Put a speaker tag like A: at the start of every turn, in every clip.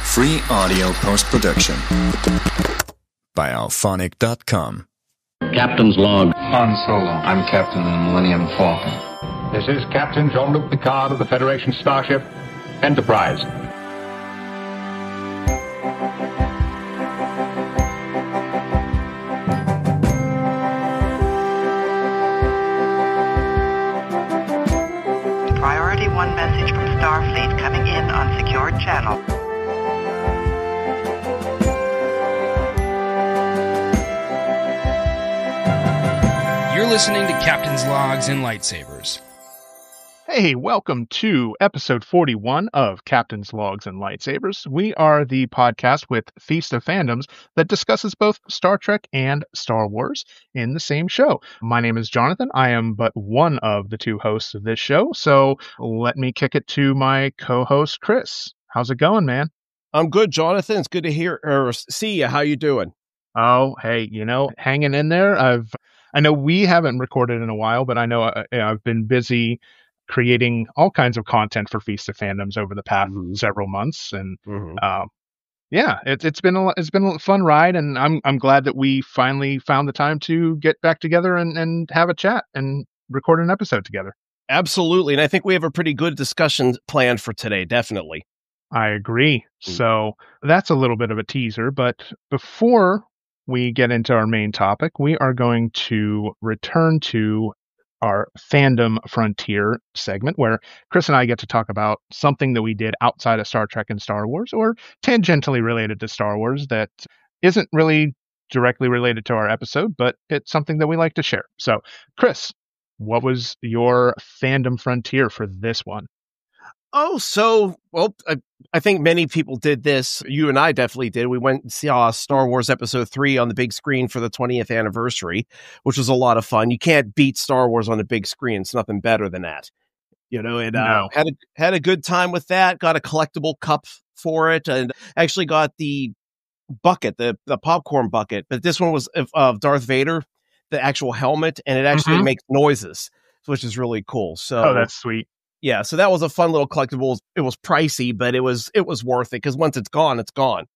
A: Free audio post-production by alphonic.com.
B: Captain's log.
C: Han Solo. I'm captain of the Millennium Falcon.
D: This is Captain Jean-Luc Picard of the Federation starship Enterprise.
E: Priority 1 message from Starfleet coming in on secured channel.
F: You're listening to Captain's Logs and Lightsabers.
G: Hey, welcome to episode 41 of Captain's Logs and Lightsabers. We are the podcast with Feast of Fandoms that discusses both Star Trek and Star Wars in the same show. My name is Jonathan. I am but one of the two hosts of this show, so let me kick it to my co-host, Chris. How's it going, man?
H: I'm good, Jonathan. It's good to hear or see you. How you doing?
G: Oh, hey, hanging in there. I know we haven't recorded in a while, but I know I've been busy creating all kinds of content for Feast of Fandoms over the past several months, and it's been a fun ride, and I'm glad that we finally found the time to get back together and have a chat and record an episode together.
H: Absolutely, and I think we have a pretty good discussion planned for today. Definitely,
G: I agree. So that's a little bit of a teaser, but before we get into our main topic, we are going to return to our Fandom Frontier segment, where Chris and I get to talk about something that we did outside of Star Trek and Star Wars, or tangentially related to Star Wars that isn't really directly related to our episode, but it's something that we like to share. So, Chris, what was your Fandom Frontier for this one?
H: I think many people did this. You and I definitely did. We went and saw Star Wars Episode 3 on the big screen for the 20th anniversary, which was a lot of fun. You can't beat Star Wars on the big screen. It's nothing better than that. Had a good time with that. Got a collectible cup for it, and actually got the bucket, the popcorn bucket. But this one was of Darth Vader, the actual helmet, and it actually makes noises, which is really cool. So,
G: that's sweet.
H: Yeah, so that was a fun little collectible. It was pricey, but it was worth it because once it's gone, it's gone.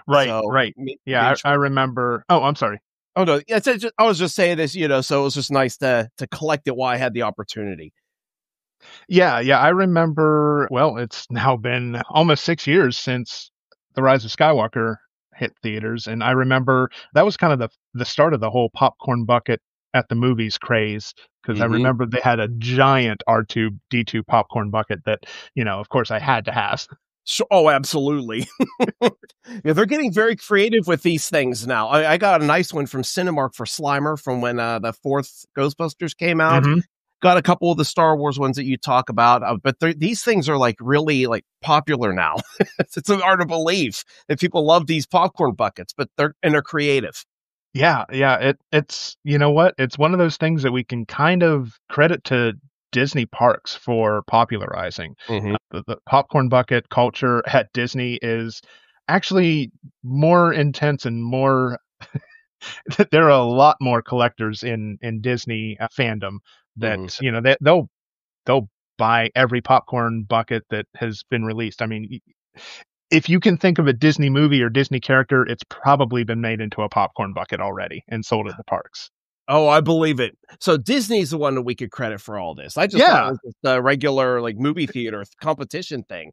G: Right,
H: so,
G: right. Yeah, I remember. Oh, I'm sorry.
H: Oh no, I was just saying this, so it was just nice to collect it while I had the opportunity.
G: Yeah, I remember. Well, it's now been almost 6 years since The Rise of Skywalker hit theaters, and I remember that was kind of the start of the whole popcorn bucket at the movies craze, because I remember they had a giant R2-D2 popcorn bucket that, of course I had to have.
H: Oh, absolutely. Yeah, they're getting very creative with these things now. I got a nice one from Cinemark for Slimer from when the fourth Ghostbusters came out. Got a couple of the Star Wars ones that you talk about, but these things are really popular now. It's hard to believe that people love these popcorn buckets, but they're creative.
G: Yeah. It's it's one of those things that we can kind of credit to Disney parks for popularizing. The popcorn bucket culture at Disney is actually more intense and more. There are a lot more collectors in Disney fandom that they'll buy every popcorn bucket that has been released. I mean, if you can think of a Disney movie or Disney character, it's probably been made into a popcorn bucket already and sold at the parks.
H: Oh, I believe it. So Disney's the one that we could credit for all this. I just thought it was just a regular movie theater competition thing.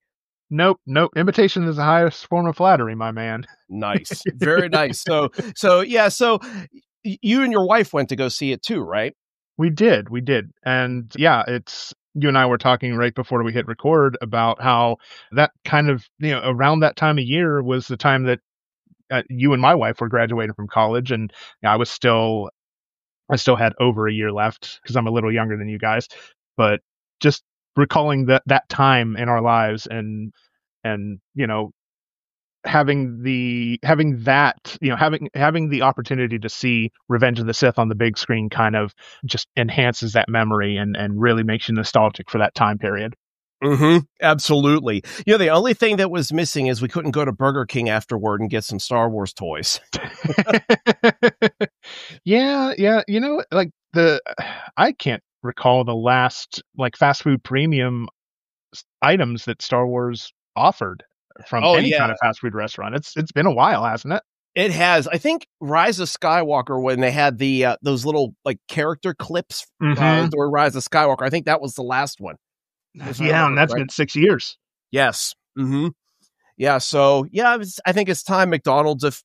G: Nope. Imitation is the highest form of flattery, my man.
H: Nice. Very nice. So you and your wife went to go see it too, right?
G: We did. And it's, you and I were talking right before we hit record about how that kind of, around that time of year was the time that you and my wife were graduating from college, and I still had over a year left because I'm a little younger than you guys. But just recalling that time in our lives and having the opportunity to see Revenge of the Sith on the big screen kind of just enhances that memory and really makes you nostalgic for that time period.
H: Absolutely. The only thing that was missing is we couldn't go to Burger King afterward and get some Star Wars toys.
G: Yeah. I can't recall the last fast food premium items that Star Wars offered. from
H: Oh,
G: any
H: yeah.
G: kind of fast food restaurant. It's been a while, hasn't it?
H: It has. I think Rise of Skywalker, when they had the those little like character clips or Rise of Skywalker, I think that was the last one.
G: Yeah, and that's been 6 years.
H: Yes. Yeah. So yeah, I think it's time McDonald's, if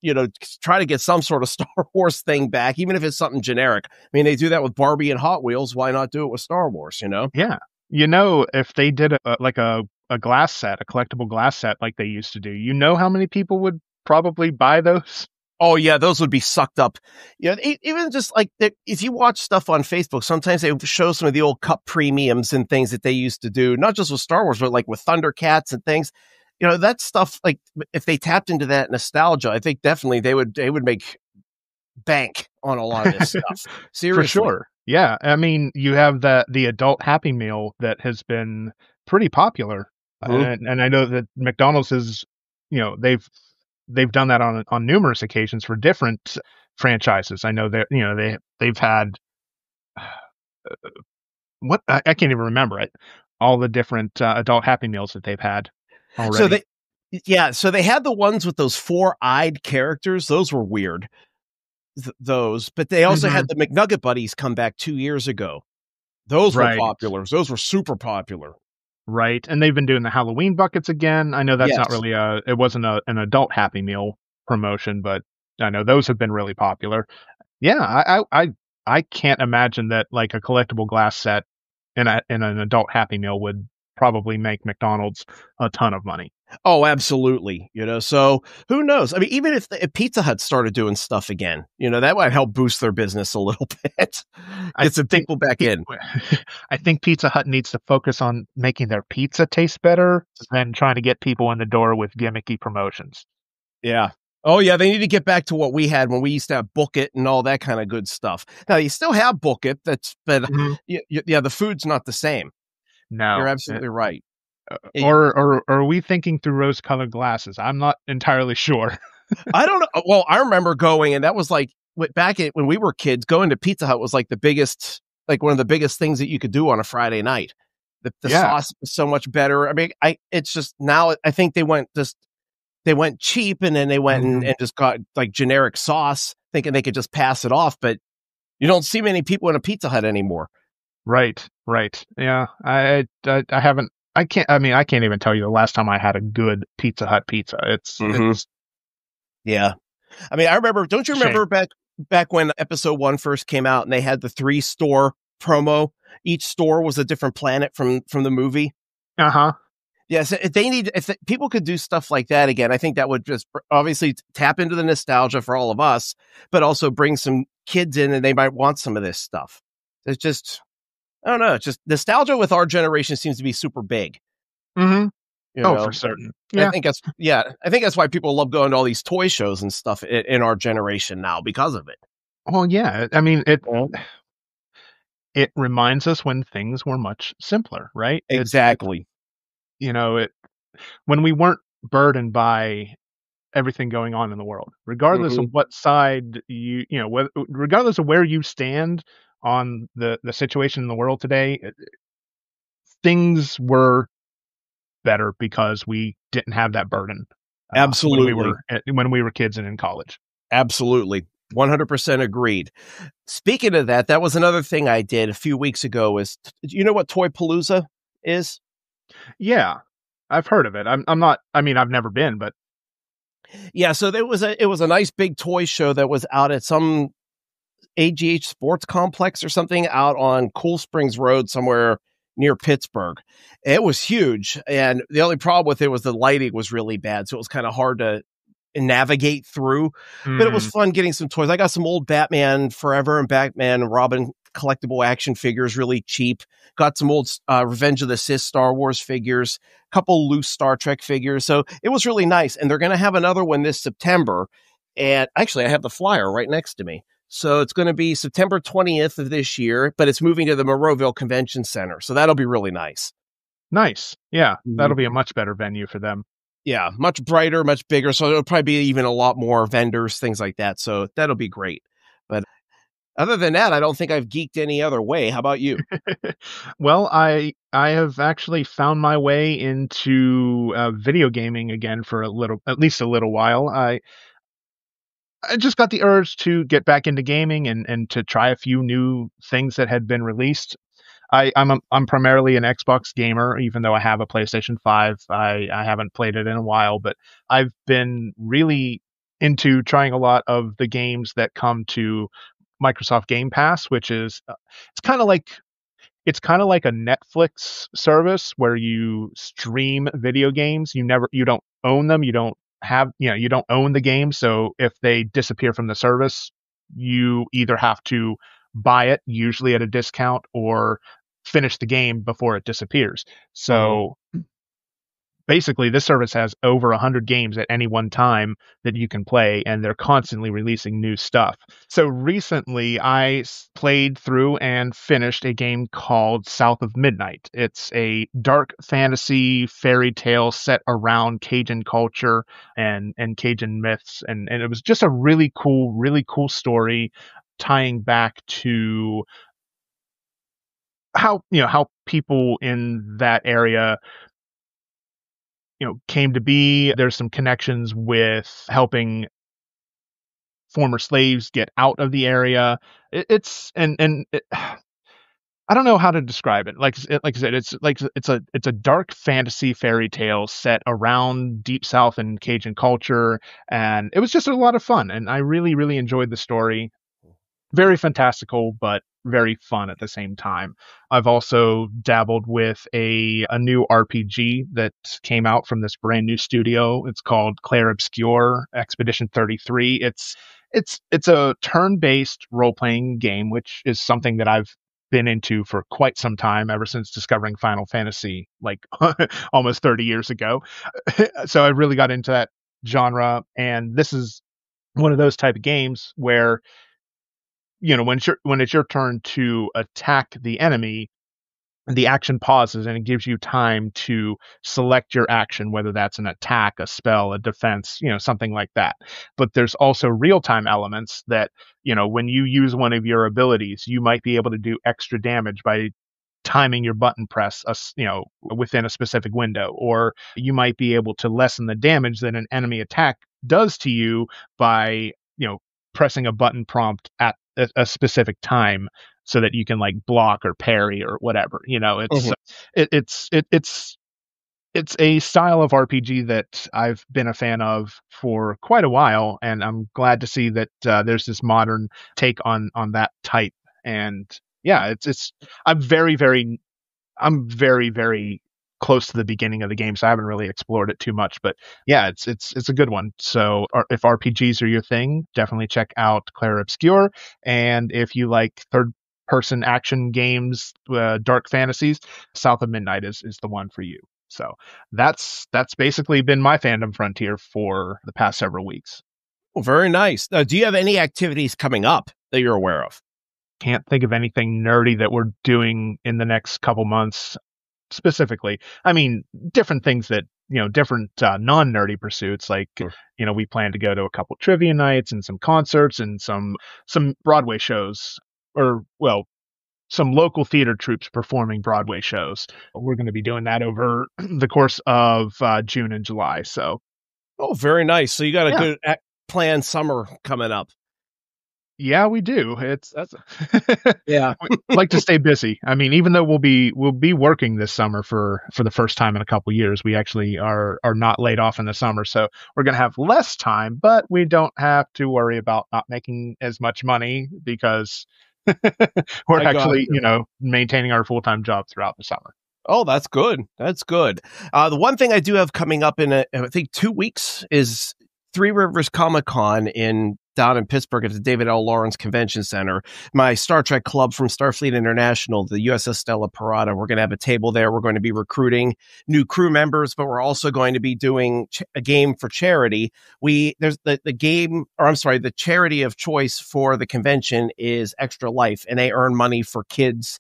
H: try to get some sort of Star Wars thing back, even if it's something generic. I mean, they do that with Barbie and Hot Wheels. Why not do it with Star Wars?
G: Yeah. If they did a glass set, a collectible glass set like they used to do, how how many people would probably buy those?
H: Oh yeah, those would be sucked up. Even just like if you watch stuff on Facebook, sometimes they show some of the old cup premiums and things that they used to do, not just with Star Wars, but like with Thundercats and things. That stuff, like if they tapped into that nostalgia, I think definitely they would make bank on a lot of this stuff. Seriously.
G: For sure. Yeah. I mean, you have the adult Happy Meal that has been pretty popular. And I know that McDonald's is, they've done that on numerous occasions for different franchises. I know that, they've had I can't even remember it. All the different adult Happy Meals that they've had already.
H: So they had the ones with those 4-eyed characters. Those were weird. But they also had the McNugget Buddies come back 2 years ago. Those were popular. Those were super popular.
G: Right. And they've been doing the Halloween buckets again. I know that's not really it wasn't an adult Happy Meal promotion, but I know those have been really popular. Yeah, I can't imagine that like a collectible glass set in an adult Happy Meal would probably make McDonald's a ton of money.
H: Oh, absolutely. So who knows? I mean, even if Pizza Hut started doing stuff again, that might help boost their business a little bit. Get some people back in.
G: I think Pizza Hut needs to focus on making their pizza taste better than trying to get people in the door with gimmicky promotions.
H: Yeah. Oh, yeah. They need to get back to what we had when we used to have Book It and all that kind of good stuff. Now, you still have Book It, but the food's not the same.
G: No.
H: You're absolutely right.
G: Or are we thinking through rose-colored glasses? I'm not entirely sure.
H: I don't know. Well, I remember going, and that was like back when we were kids. Going to Pizza Hut was like one of the biggest things that you could do on a Friday night. The sauce was so much better. I mean, it's just now. I think they went cheap, and then they went and just got like generic sauce, thinking they could just pass it off. But you don't see many people in a Pizza Hut anymore.
G: Right. Yeah, I haven't. I can't even tell you the last time I had a good Pizza Hut pizza. It's
H: yeah. I mean, I remember, don't you remember back when episode 1 first came out and they had the 3-store promo? Each store was a different planet from the movie. Yes. If people could do stuff like that again, I think that would just obviously tap into the nostalgia for all of us, but also bring some kids in and they might want some of this stuff. It's just, I don't know. Just nostalgia with our generation seems to be super big.
G: For certain. Yeah.
H: I think that's why people love going to all these toy shows and stuff in our generation now because of it.
G: Well, yeah. I mean, it reminds us when things were much simpler, right?
H: Exactly.
G: When we weren't burdened by everything going on in the world, regardless of what side regardless of where you stand on the situation in the world today, things were better because we didn't have that burden.
H: Absolutely.
G: When we were kids and in college.
H: Absolutely. 100% agreed. Speaking of that was another thing I did a few weeks ago is, you know what Toypalooza is? Yeah,
G: I've heard of it. I've never been, but
H: yeah. So it was a nice big toy show that was out at some AGH sports complex or something out on Cool Springs Road somewhere near Pittsburgh. It was huge. And the only problem with it was the lighting was really bad. So it was kind of hard to navigate through, but it was fun getting some toys. I got some old Batman Forever and Batman and Robin collectible action figures, really cheap. Got some old Revenge of the Sith Star Wars figures, a couple loose Star Trek figures. So it was really nice. And they're going to have another one this September. And actually I have the flyer right next to me. So it's going to be September 20th of this year, but it's moving to the Monroeville Convention Center. So that'll be really nice.
G: Nice. Yeah. That'll be a much better venue for them.
H: Yeah. Much brighter, much bigger. So it'll probably be even a lot more vendors, things like that. So that'll be great. But Other than that, I don't think I've geeked any other way. How about you?
G: Well, I have actually found my way into video gaming again for at least a little while. I just got the urge to get back into gaming and to try a few new things that had been released. I'm primarily an Xbox gamer, even though I have a PlayStation 5. I haven't played it in a while, but I've been really into trying a lot of the games that come to Microsoft Game Pass, which is it's kind of like it's kind of like a Netflix service where you stream video games. You don't own them. You don't own the game. So if they disappear from the service, you either have to buy it, usually at a discount, or finish the game before it disappears. So basically, this service has over 100 games at any one time that you can play, and they're constantly releasing new stuff. So recently, I played through and finished a game called South of Midnight. It's a dark fantasy fairy tale set around Cajun culture and Cajun myths, and it was just a really cool story tying back to how people in that area came to be. There's some connections with helping former slaves get out of the area. I don't know how to describe it. Like I said, it's a dark fantasy fairy tale set around Deep South and Cajun culture, and it was just a lot of fun. And I really enjoyed the story. Very fantastical, but very fun at the same time. I've also dabbled with a new RPG that came out from this brand new studio. It's called Clair Obscur Expedition 33. It's a turn-based role-playing game, which is something that I've been into for quite some time, ever since discovering Final Fantasy, like almost 30 years ago. So I really got into that genre, and this is one of those type of games where when it's your turn to attack the enemy, the action pauses and it gives you time to select your action, whether that's an attack, a spell, a defense, something like that. But there's also real-time elements that, when you use one of your abilities, you might be able to do extra damage by timing your button press, within a specific window, or you might be able to lessen the damage that an enemy attack does to you by, pressing a button prompt at a specific time so that you can like block or parry or whatever. It's a style of RPG that I've been a fan of for quite a while, and I'm glad to see that there's this modern take on that type. And yeah, I'm very close to the beginning of the game, so I haven't really explored it too much, but yeah, it's a good one. So if RPGs are your thing, definitely check out Clair Obscur. And if you like third person action games, dark fantasies, South of Midnight is the one for you. So that's basically been my Fandom Frontier for the past several weeks.
H: Oh, very nice. Do you have any activities coming up that you're aware of?
G: Can't think of anything nerdy that we're doing in the next couple months specifically. I mean, different things that, different non-nerdy pursuits. Like, sure. We plan to go to a couple trivia nights and some concerts and some Broadway shows, or, well, some local theater troupes performing Broadway shows. We're going to be doing that over the course of June and July. So,
H: oh, very nice. So you got a good planned summer coming up.
G: Yeah, we do.
H: Yeah.
G: We like to stay busy. I mean, even though we'll be working this summer for the first time in a couple years, we actually are not laid off in the summer. So we're going to have less time, but we don't have to worry about not making as much money because we're actually, maintaining our full-time job throughout the summer.
H: Oh, that's good. That's good. The one thing I do have coming up in, I think, 2 weeks is Three Rivers Comic-Con down in Pittsburgh at the David L. Lawrence Convention Center. My Star Trek club from Starfleet International, the USS Stella Parada, we're going to have a table there. We're going to be recruiting new crew members, but we're also going to be doing a game for charity. There's the charity of choice for the convention is Extra Life, and they earn money for kids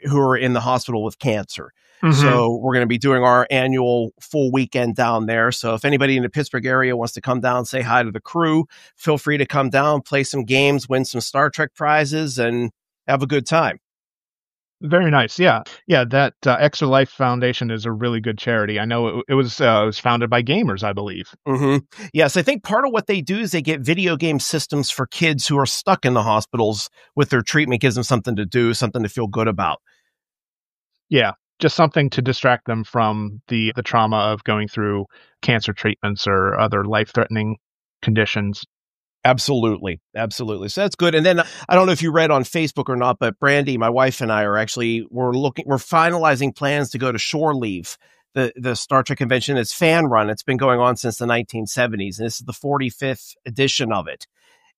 H: who are in the hospital with cancer. So we're going to be doing our annual full weekend down there. So if anybody in the Pittsburgh area wants to come down and say hi to the crew, feel free to come down, play some games, win some Star Trek prizes, and have a good time.
G: Very nice. Yeah. Yeah. That Extra Life Foundation is a really good charity. I know it was founded by gamers, I believe.
H: Yes. I think part of what they do is they get video game systems for kids who are stuck in the hospitals with their treatment, gives them something to do, something to feel good about.
G: Yeah. Just something to distract them from the trauma of going through cancer treatments or other life-threatening conditions.
H: Absolutely. Absolutely. So that's good. And then I don't know if you read on Facebook or not, but Brandy, my wife, and I are actually, we're finalizing plans to go to Shore Leave, the Star Trek convention. It's fan run. It's been going on since the 1970s, and this is the 45th edition of it.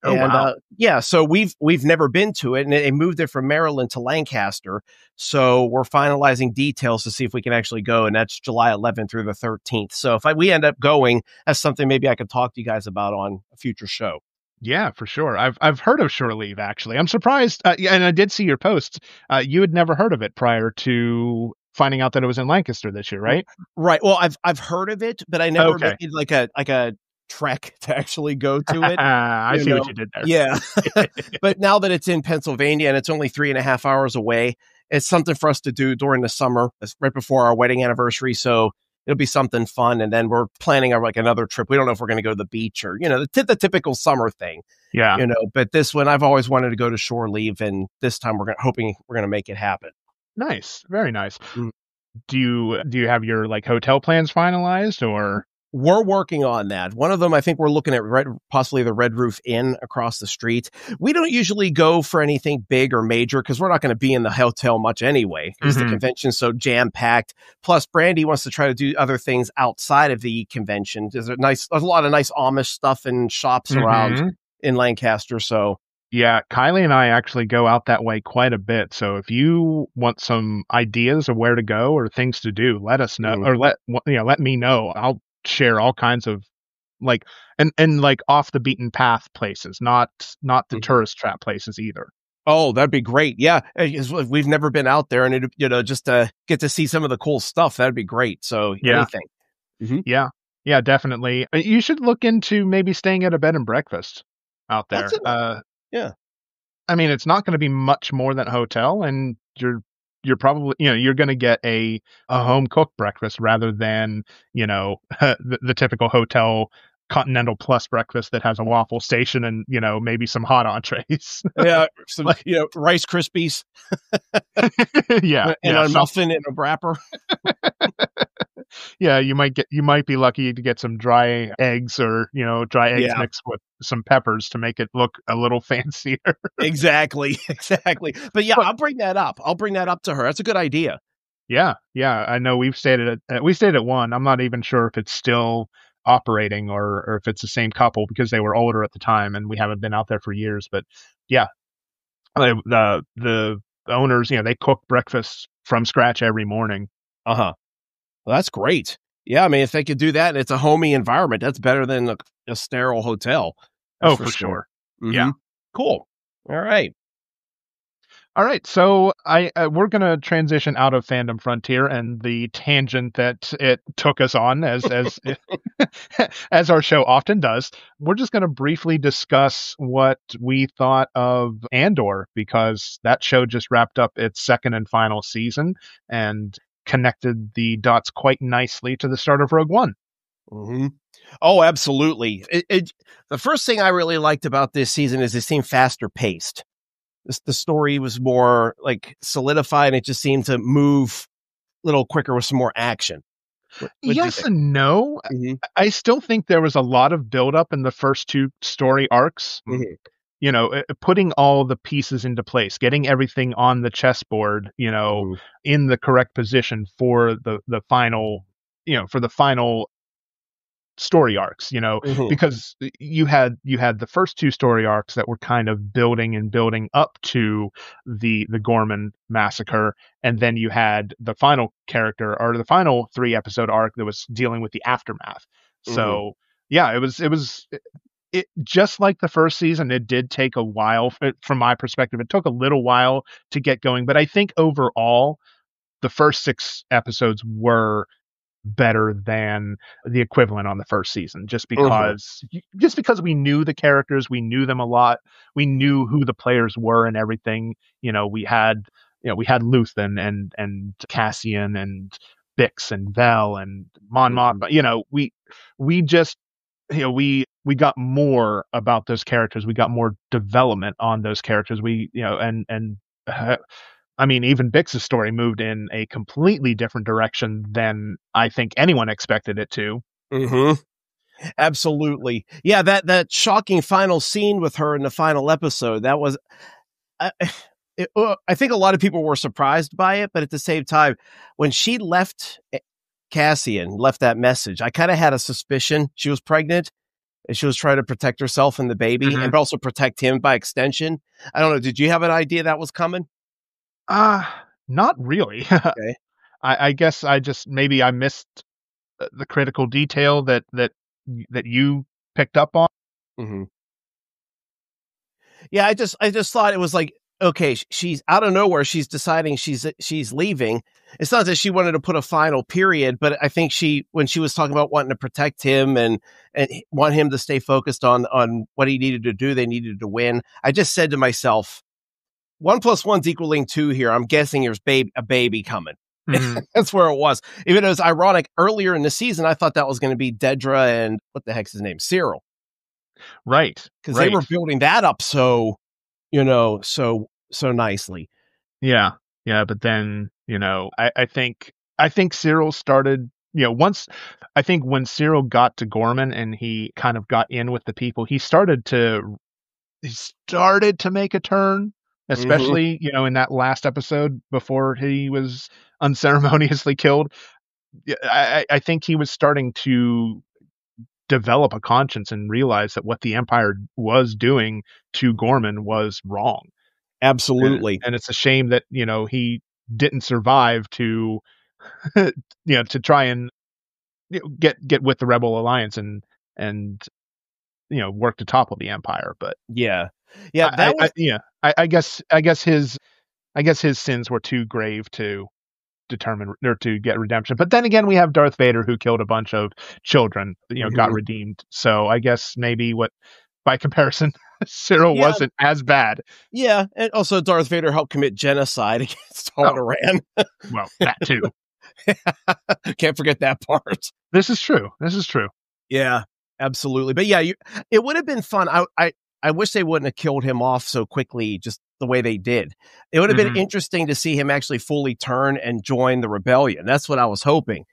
G: Oh, and, wow.
H: Yeah, so we've never been to it, and they moved it from Maryland to Lancaster. So we're finalizing details to see if we can actually go, and that's July 11th through the 13th. So if we end up going, that's something maybe I could talk to you guys about on a future show.
G: Yeah, for sure. I've heard of Shore Leave, actually. I'm surprised, and I did see your post. You had never heard of it prior to finding out that it was in Lancaster this year, right?
H: Right. Well, I've heard of it, but I never made like a trek to actually go to it.
G: I see what you did there.
H: Yeah. But now that it's in Pennsylvania and it's only 3.5 hours away, it's something for us to do during the summer. It's right before our wedding anniversary. So it'll be something fun. And then we're planning like another trip. We don't know if we're going to go to the beach or, the typical summer thing.
G: Yeah.
H: But this one, I've always wanted to go to Shore Leave. And this time hoping we're going to make it happen.
G: Nice. Very nice. Do you have your like hotel plans finalized, or?
H: We're working on that. One of them, I think we're looking at possibly the Red Roof Inn across the street. We don't usually go for anything big or major because we're not going to be in the hotel much anyway, because the convention's so jam-packed. Plus, Brandy wants to try to do other things outside of the convention. There's a lot of nice Amish stuff and shops around in Lancaster. So
G: yeah, Kylie and I actually go out that way quite a bit. So if you want some ideas of where to go or things to do, let us know, or let me know. I'll share all kinds of like and like off the beaten path places, not the tourist trap places either.
H: Oh, that'd be great. Yeah, we've never been out there, and just to get to see some of the cool stuff, that'd be great. So anything.
G: Yeah, definitely. You should look into maybe staying at a bed and breakfast out there.
H: Yeah,
G: I mean, it's not going to be much more than a hotel, and you're probably, you're going to get a home cooked breakfast rather than, the typical hotel Continental Plus breakfast that has a waffle station and, maybe some hot entrees.
H: Yeah. Some, Rice Krispies.
G: Yeah.
H: And a muffin in a wrapper.
G: Yeah. You might be lucky to get some dry eggs or, dry eggs mixed with some peppers to make it look a little fancier.
H: Exactly. But yeah, I'll bring that up. I'll bring that up to her. That's a good idea.
G: Yeah. I know we stayed at one. I'm not even sure if it's still operating or if it's the same couple because they were older at the time and we haven't been out there for years. But yeah, the owners, they cook breakfast from scratch every morning.
H: Well, that's great. Yeah, I mean, if they could do that and it's a homey environment, that's better than a sterile hotel.
G: That's for sure. Yeah.
H: Cool. All right.
G: So we're going to transition out of Fandom Frontier and the tangent that it took us on as as our show often does. We're just going to briefly discuss what we thought of Andor, because that show just wrapped up its second and final season and connected the dots quite nicely to the start of Rogue One.
H: Oh, absolutely. The first thing I really liked about this season is it seemed faster paced. The story was more like solidified, and it just seemed to move a little quicker with some more action.
G: Yes and no. I still think there was a lot of buildup in the first two story arcs. Putting all the pieces into place, getting everything on the chessboard, in the correct position for the final, for the final story arcs, because you had the first two story arcs that were kind of building up to the Gorman massacre, and then you had the final character or the final 3-episode arc that was dealing with the aftermath. So yeah, it was just like the first season. It did take a while from my perspective. It took a little while to get going, but I think overall the first 6 episodes were better than the equivalent on the first season, just because we knew the characters, we knew them a lot, we knew who the players were and everything. We had Luthen and Cassian and Bix and Vel and Mon Mothma. We just we got more about those characters. We got more development on those characters. I mean, even Bix's story moved in a completely different direction than I think anyone expected it to.
H: Absolutely. Yeah, that shocking final scene with her in the final episode, that was... I think a lot of people were surprised by it, but at the same time, when she left Cassian, left that message, I kind of had a suspicion she was pregnant and she was trying to protect herself and the baby and also protect him by extension. I don't know. Did you have an idea that was coming?
G: Not really.
H: Okay.
G: I guess I missed the critical detail that you picked up on.
H: Yeah, I just thought it was like, okay, she's out of nowhere. She's deciding she's leaving. It's not that she wanted to put a final period, but I think when she was talking about wanting to protect him and want him to stay focused on what he needed to do, they needed to win. I just said to myself, 1 + 1's equaling 2 here. I'm guessing there's a baby coming. That's where it was. Even though it was ironic, earlier in the season, I thought that was going to be Dedra and what the heck's his name? Cyril.
G: Right.
H: Because they were building that up so nicely.
G: Yeah. But then, I think Cyril started, when Cyril got to Gorman and he kind of got in with the people, he started to make a turn. Especially, in that last episode before he was unceremoniously killed. I think he was starting to develop a conscience and realize that what the Empire was doing to Gorman was wrong.
H: Absolutely.
G: And it's a shame that, he didn't survive to, to try and get with the Rebel Alliance and work to topple the Empire. But
H: yeah.
G: I guess his sins were too grave to determine or to get redemption. But then again, we have Darth Vader, who killed a bunch of children, got redeemed. So I guess maybe by comparison, Cyril wasn't as bad.
H: Yeah, and also Darth Vader helped commit genocide against Alderaan.
G: Well, that too.
H: Can't forget that part.
G: This is true.
H: Yeah, absolutely. But yeah, it would have been fun. I wish they wouldn't have killed him off so quickly, just the way they did. It would have been interesting to see him actually fully turn and join the rebellion. That's what I was hoping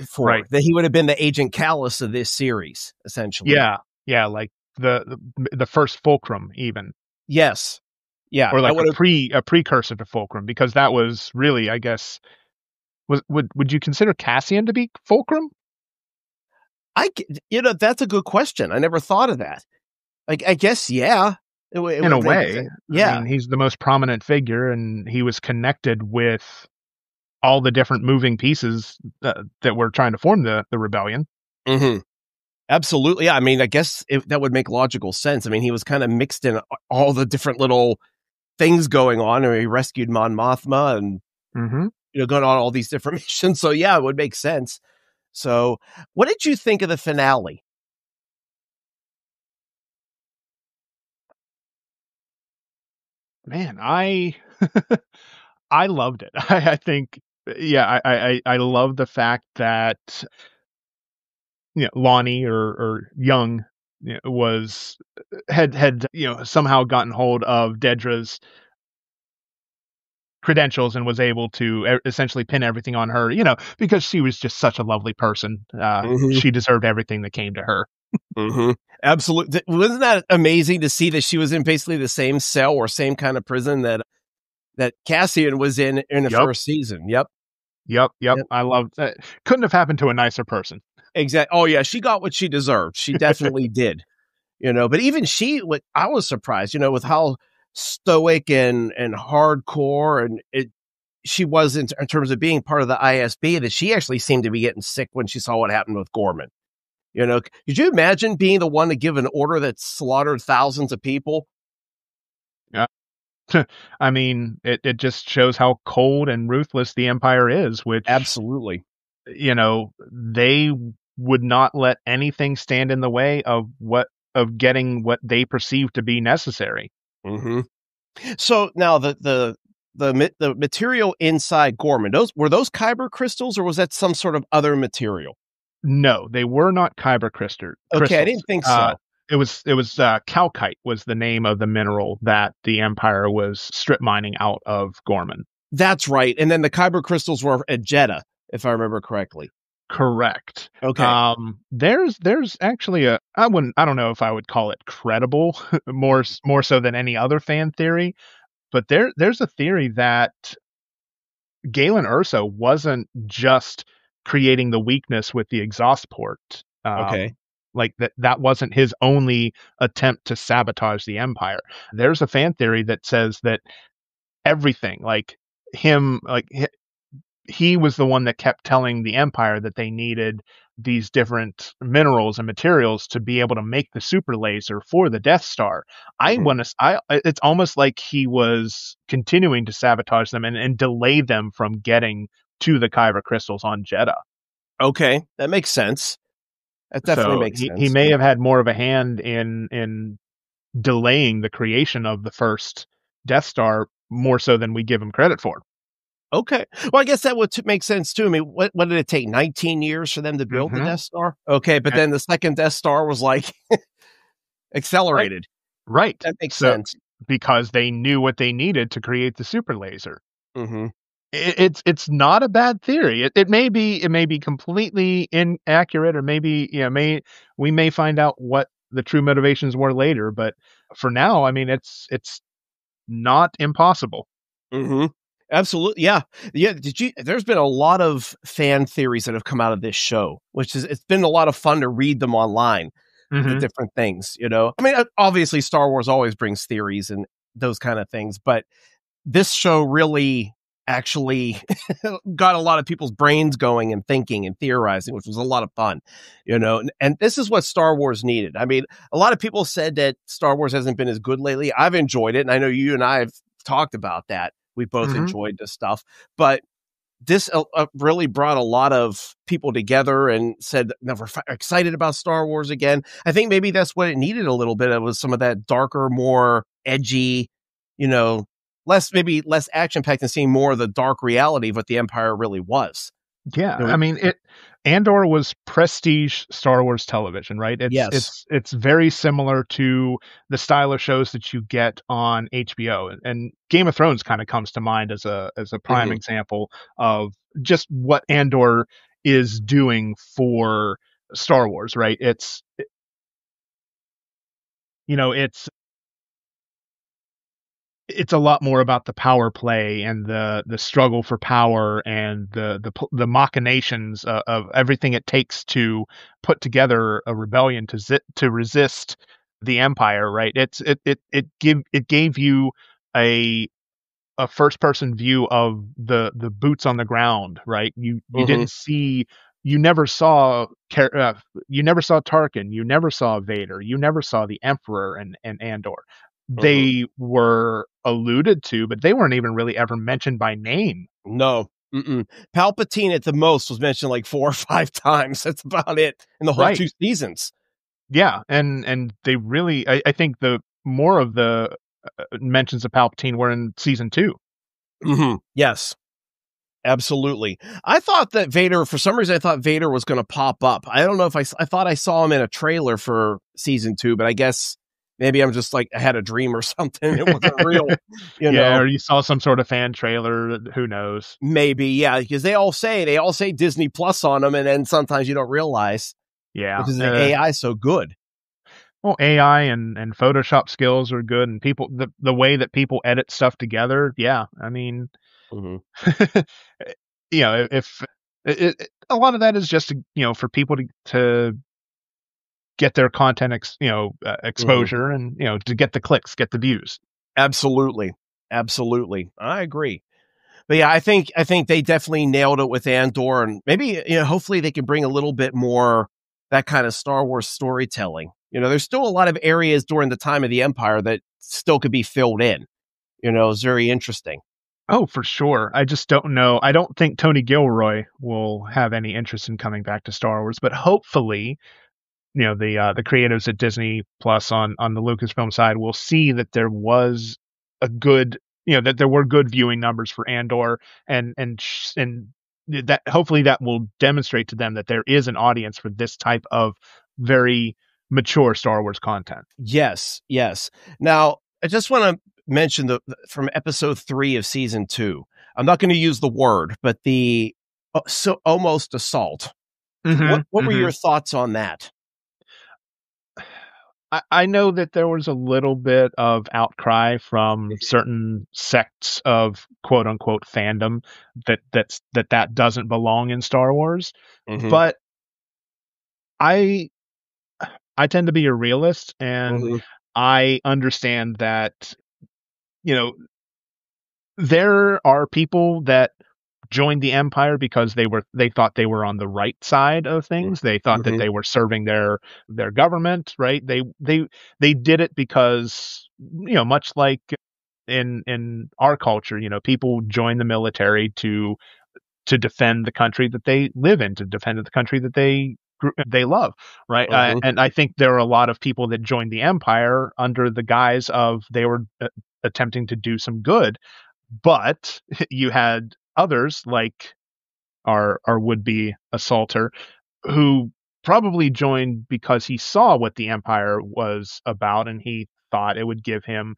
H: for. Right. That he would have been the Agent Callus of this series, essentially.
G: Yeah, like the first Fulcrum, even.
H: Yes. Yeah.
G: Or like a precursor to Fulcrum, because that was really, I guess, would you consider Cassian to be Fulcrum?
H: That's a good question. I never thought of that. I guess, yeah.
G: In a way.
H: Yeah.
G: I mean, he's the most prominent figure, and he was connected with all the different moving pieces that were trying to form the rebellion.
H: Absolutely. Yeah. I mean, I guess that would make logical sense. I mean, he was kind of mixed in all the different little things going on. He rescued Mon Mothma and, going on all these different missions. So, yeah, it would make sense. So, what did you think of the finale?
G: Man, I loved it. I think, I love the fact that Lonnie or Young had somehow gotten hold of Dedra's credentials and was able to essentially pin everything on her. Because she was just such a lovely person. She deserved everything that came to her.
H: Absolutely. Wasn't that amazing to see that she was in basically the same cell or same kind of prison that Cassian was in the first season? Yep.
G: I loved that. Couldn't have happened to a nicer person.
H: Exactly. Oh yeah, she got what she deserved. She definitely did. But even I was surprised, with how stoic and hardcore and she was in terms of being part of the ISB, that she actually seemed to be getting sick when she saw what happened with Gorman. Could you imagine being the one to give an order that slaughtered thousands of people?
G: Yeah. I mean, it just shows how cold and ruthless the Empire is, which,
H: Absolutely.
G: they would not let anything stand in the way of getting what they perceive to be necessary.
H: Mm-hmm. So now the material inside Gorman, were those kyber crystals, or was that some sort of other material?
G: No, they were not kyber crystals.
H: Okay, I didn't think so.
G: It was calcite was the name of the mineral that the Empire was strip mining out of Gorman.
H: That's right. And then the kyber crystals were at Jeddah, if I remember correctly.
G: Correct.
H: Okay.
G: There's actually I don't know if I would call it credible more so than any other fan theory, but there's a theory that Galen Erso wasn't just creating the weakness with the exhaust port.
H: Okay.
G: Like that wasn't his only attempt to sabotage the Empire. There's a fan theory that says that everything, like him, he was the one that kept telling the Empire that they needed these different minerals and materials to be able to make the super laser for the Death Star. It's almost like he was continuing to sabotage them and delay them from getting to the kyber crystals on Jeddah.
H: Okay, that makes sense. That definitely makes sense.
G: He may have had more of a hand in delaying the creation of the first Death Star more so than we give him credit for.
H: Okay. Well, I guess that would make sense too. I mean, what did it take? 19 years for them to build the Death Star? Okay, but then the second Death Star was like accelerated.
G: Right.
H: That makes sense.
G: Because they knew what they needed to create the super laser.
H: Mm-hmm.
G: It's not a bad theory. It may be completely inaccurate, or maybe we may find out what the true motivations were later. But for now, I mean, it's not impossible.
H: Mm-hmm. Absolutely, yeah. There's been a lot of fan theories that have come out of this show, it's been a lot of fun to read them online. The different things, I mean, obviously Star Wars always brings theories and those kind of things, but this show really actually got a lot of people's brains going and thinking and theorizing, which was a lot of fun, and this is what Star Wars needed. I mean, a lot of people said that Star Wars hasn't been as good lately. I've enjoyed it, and I know you and I have talked about that. We both enjoyed this stuff, but this really brought a lot of people together and said, no, we're excited about Star Wars again. I think maybe that's what it needed a little bit. It was some of that darker, more edgy, less action-packed, and seeing more of the dark reality of what the Empire really was.
G: Yeah, I mean, Andor was prestige Star Wars television, right? It's very similar to the style of shows that you get on HBO, and Game of Thrones kind of comes to mind as a prime example of just what Andor is doing for Star Wars, right? It's a lot more about the power play and the struggle for power and the machinations of everything it takes to put together a rebellion to resist the Empire, right? It gave you a first person view of the boots on the ground, right? You didn't see. You never saw Tarkin. You never saw Vader. You never saw the Emperor and Andor. They were alluded to, but they weren't even really ever mentioned by name.
H: No. Palpatine at the most was mentioned like 4 or 5 times. That's about it in the whole 2 seasons.
G: Yeah, and they really, I think the more of the mentions of Palpatine were in season 2.
H: Yes, absolutely. I thought that Vader, for some reason, I thought Vader was going to pop up. I don't know if I thought I saw him in a trailer for season 2, but I guess maybe I'm just like, I had a dream or something. It wasn't real,
G: or you saw some sort of fan trailer. Who knows?
H: Maybe, yeah, because they all say Disney Plus on them, and then sometimes you don't realize.
G: Yeah,
H: because the AI is so good.
G: Well, AI and Photoshop skills are good, and people the way that people edit stuff together. Yeah, I mean, if a lot of that is just for people to get their content exposure and to get the clicks, get the views.
H: Absolutely, I agree. But yeah, I think they definitely nailed it with Andor, and maybe hopefully they can bring a little bit more that kind of Star Wars storytelling. There's still a lot of areas during the time of the Empire that still could be filled in. Is very interesting.
G: Oh, for sure. I just don't know. I don't think Tony Gilroy will have any interest in coming back to Star Wars, but hopefully, the creatives at Disney Plus on the Lucasfilm side will see that there was a good, that there were good viewing numbers for Andor, and that hopefully that will demonstrate to them that there is an audience for this type of very mature Star Wars content.
H: Yes. Now, I just want to mention from episode 3 of season 2. I'm not going to use the word, but the almost assault. What were your thoughts on that?
G: I know that there was a little bit of outcry from certain sects of quote unquote fandom that doesn't belong in Star Wars. But I tend to be a realist, and I understand that, there are people that joined the Empire because they thought they were on the right side of things. They thought that they were serving their government, right? They did it because, much like in our culture, people join the military to defend the country that they live in, to defend the country that they love, right? And I think there are a lot of people that joined the Empire under the guise of they were attempting to do some good, but you had others like our would-be assaulter who probably joined because he saw what the Empire was about, and he thought it would give him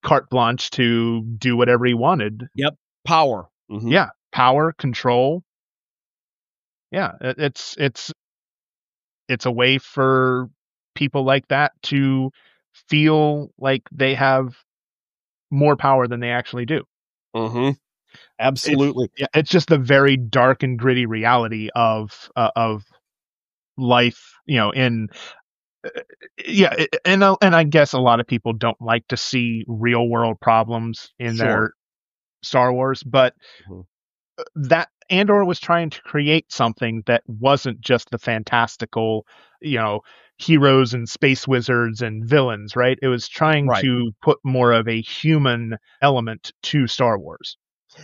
G: carte blanche to do whatever he wanted.
H: Yep. Power.
G: Yeah. Power, control. Yeah. It's a way for people like that to feel like they have more power than they actually do.
H: Absolutely.
G: It's just the very dark and gritty reality of life, and I guess a lot of people don't like to see real world problems in their Star Wars, but that Andor was trying to create something that wasn't just the fantastical, heroes and space wizards and villains, right? It was trying to put more of a human element to Star Wars.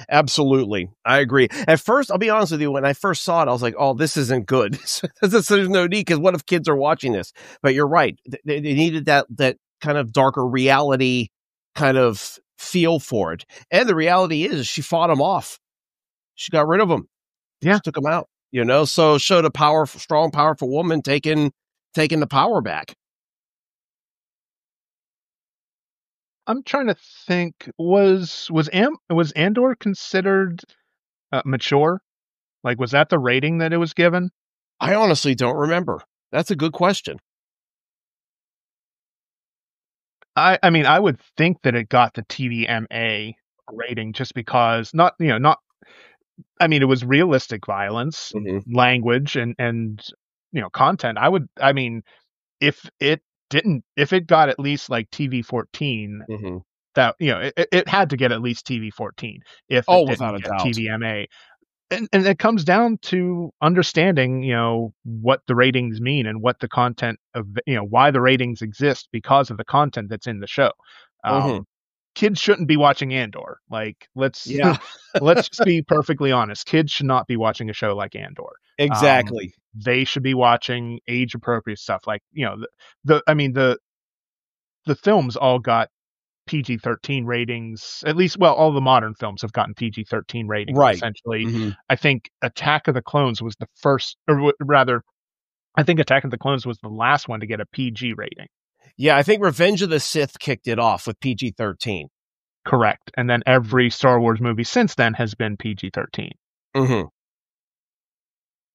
H: Absolutely. I agree. At first, I'll be honest with you, when I first saw it, I was like, oh, this isn't good. There's no need, because what if kids are watching this? But you're right. They needed that kind of darker reality kind of feel for it. And the reality is she fought him off. She got rid of him.
G: Yeah.
H: She took him out, so showed a strong, powerful woman taking the power back.
G: I'm trying to think. Was Andor considered mature? Like, was that the rating that it was given?
H: I honestly don't remember. That's a good question.
G: I mean, I would think that it got the TVMA rating just because it was realistic violence, language, and content. If it got at least like TV-14, that it had to get at least TV-14 if it
H: without a
G: didn't get
H: doubt.
G: TVMA. And it comes down to understanding, what the ratings mean and what the content of, why the ratings exist because of the content that's in the show. Kids shouldn't be watching Andor. Like, let's just be perfectly honest. Kids should not be watching a show like Andor.
H: Exactly.
G: They should be watching age appropriate stuff. Like, the films all got PG-13 ratings, at least. Well, all the modern films have gotten PG-13 ratings,
H: right?
G: Essentially, I think Attack of the Clones was the first, or rather, I think Attack of the Clones was the last one to get a PG rating.
H: Yeah, I think Revenge of the Sith kicked it off with PG-13.
G: Correct, and then every Star Wars movie since then has been PG-13.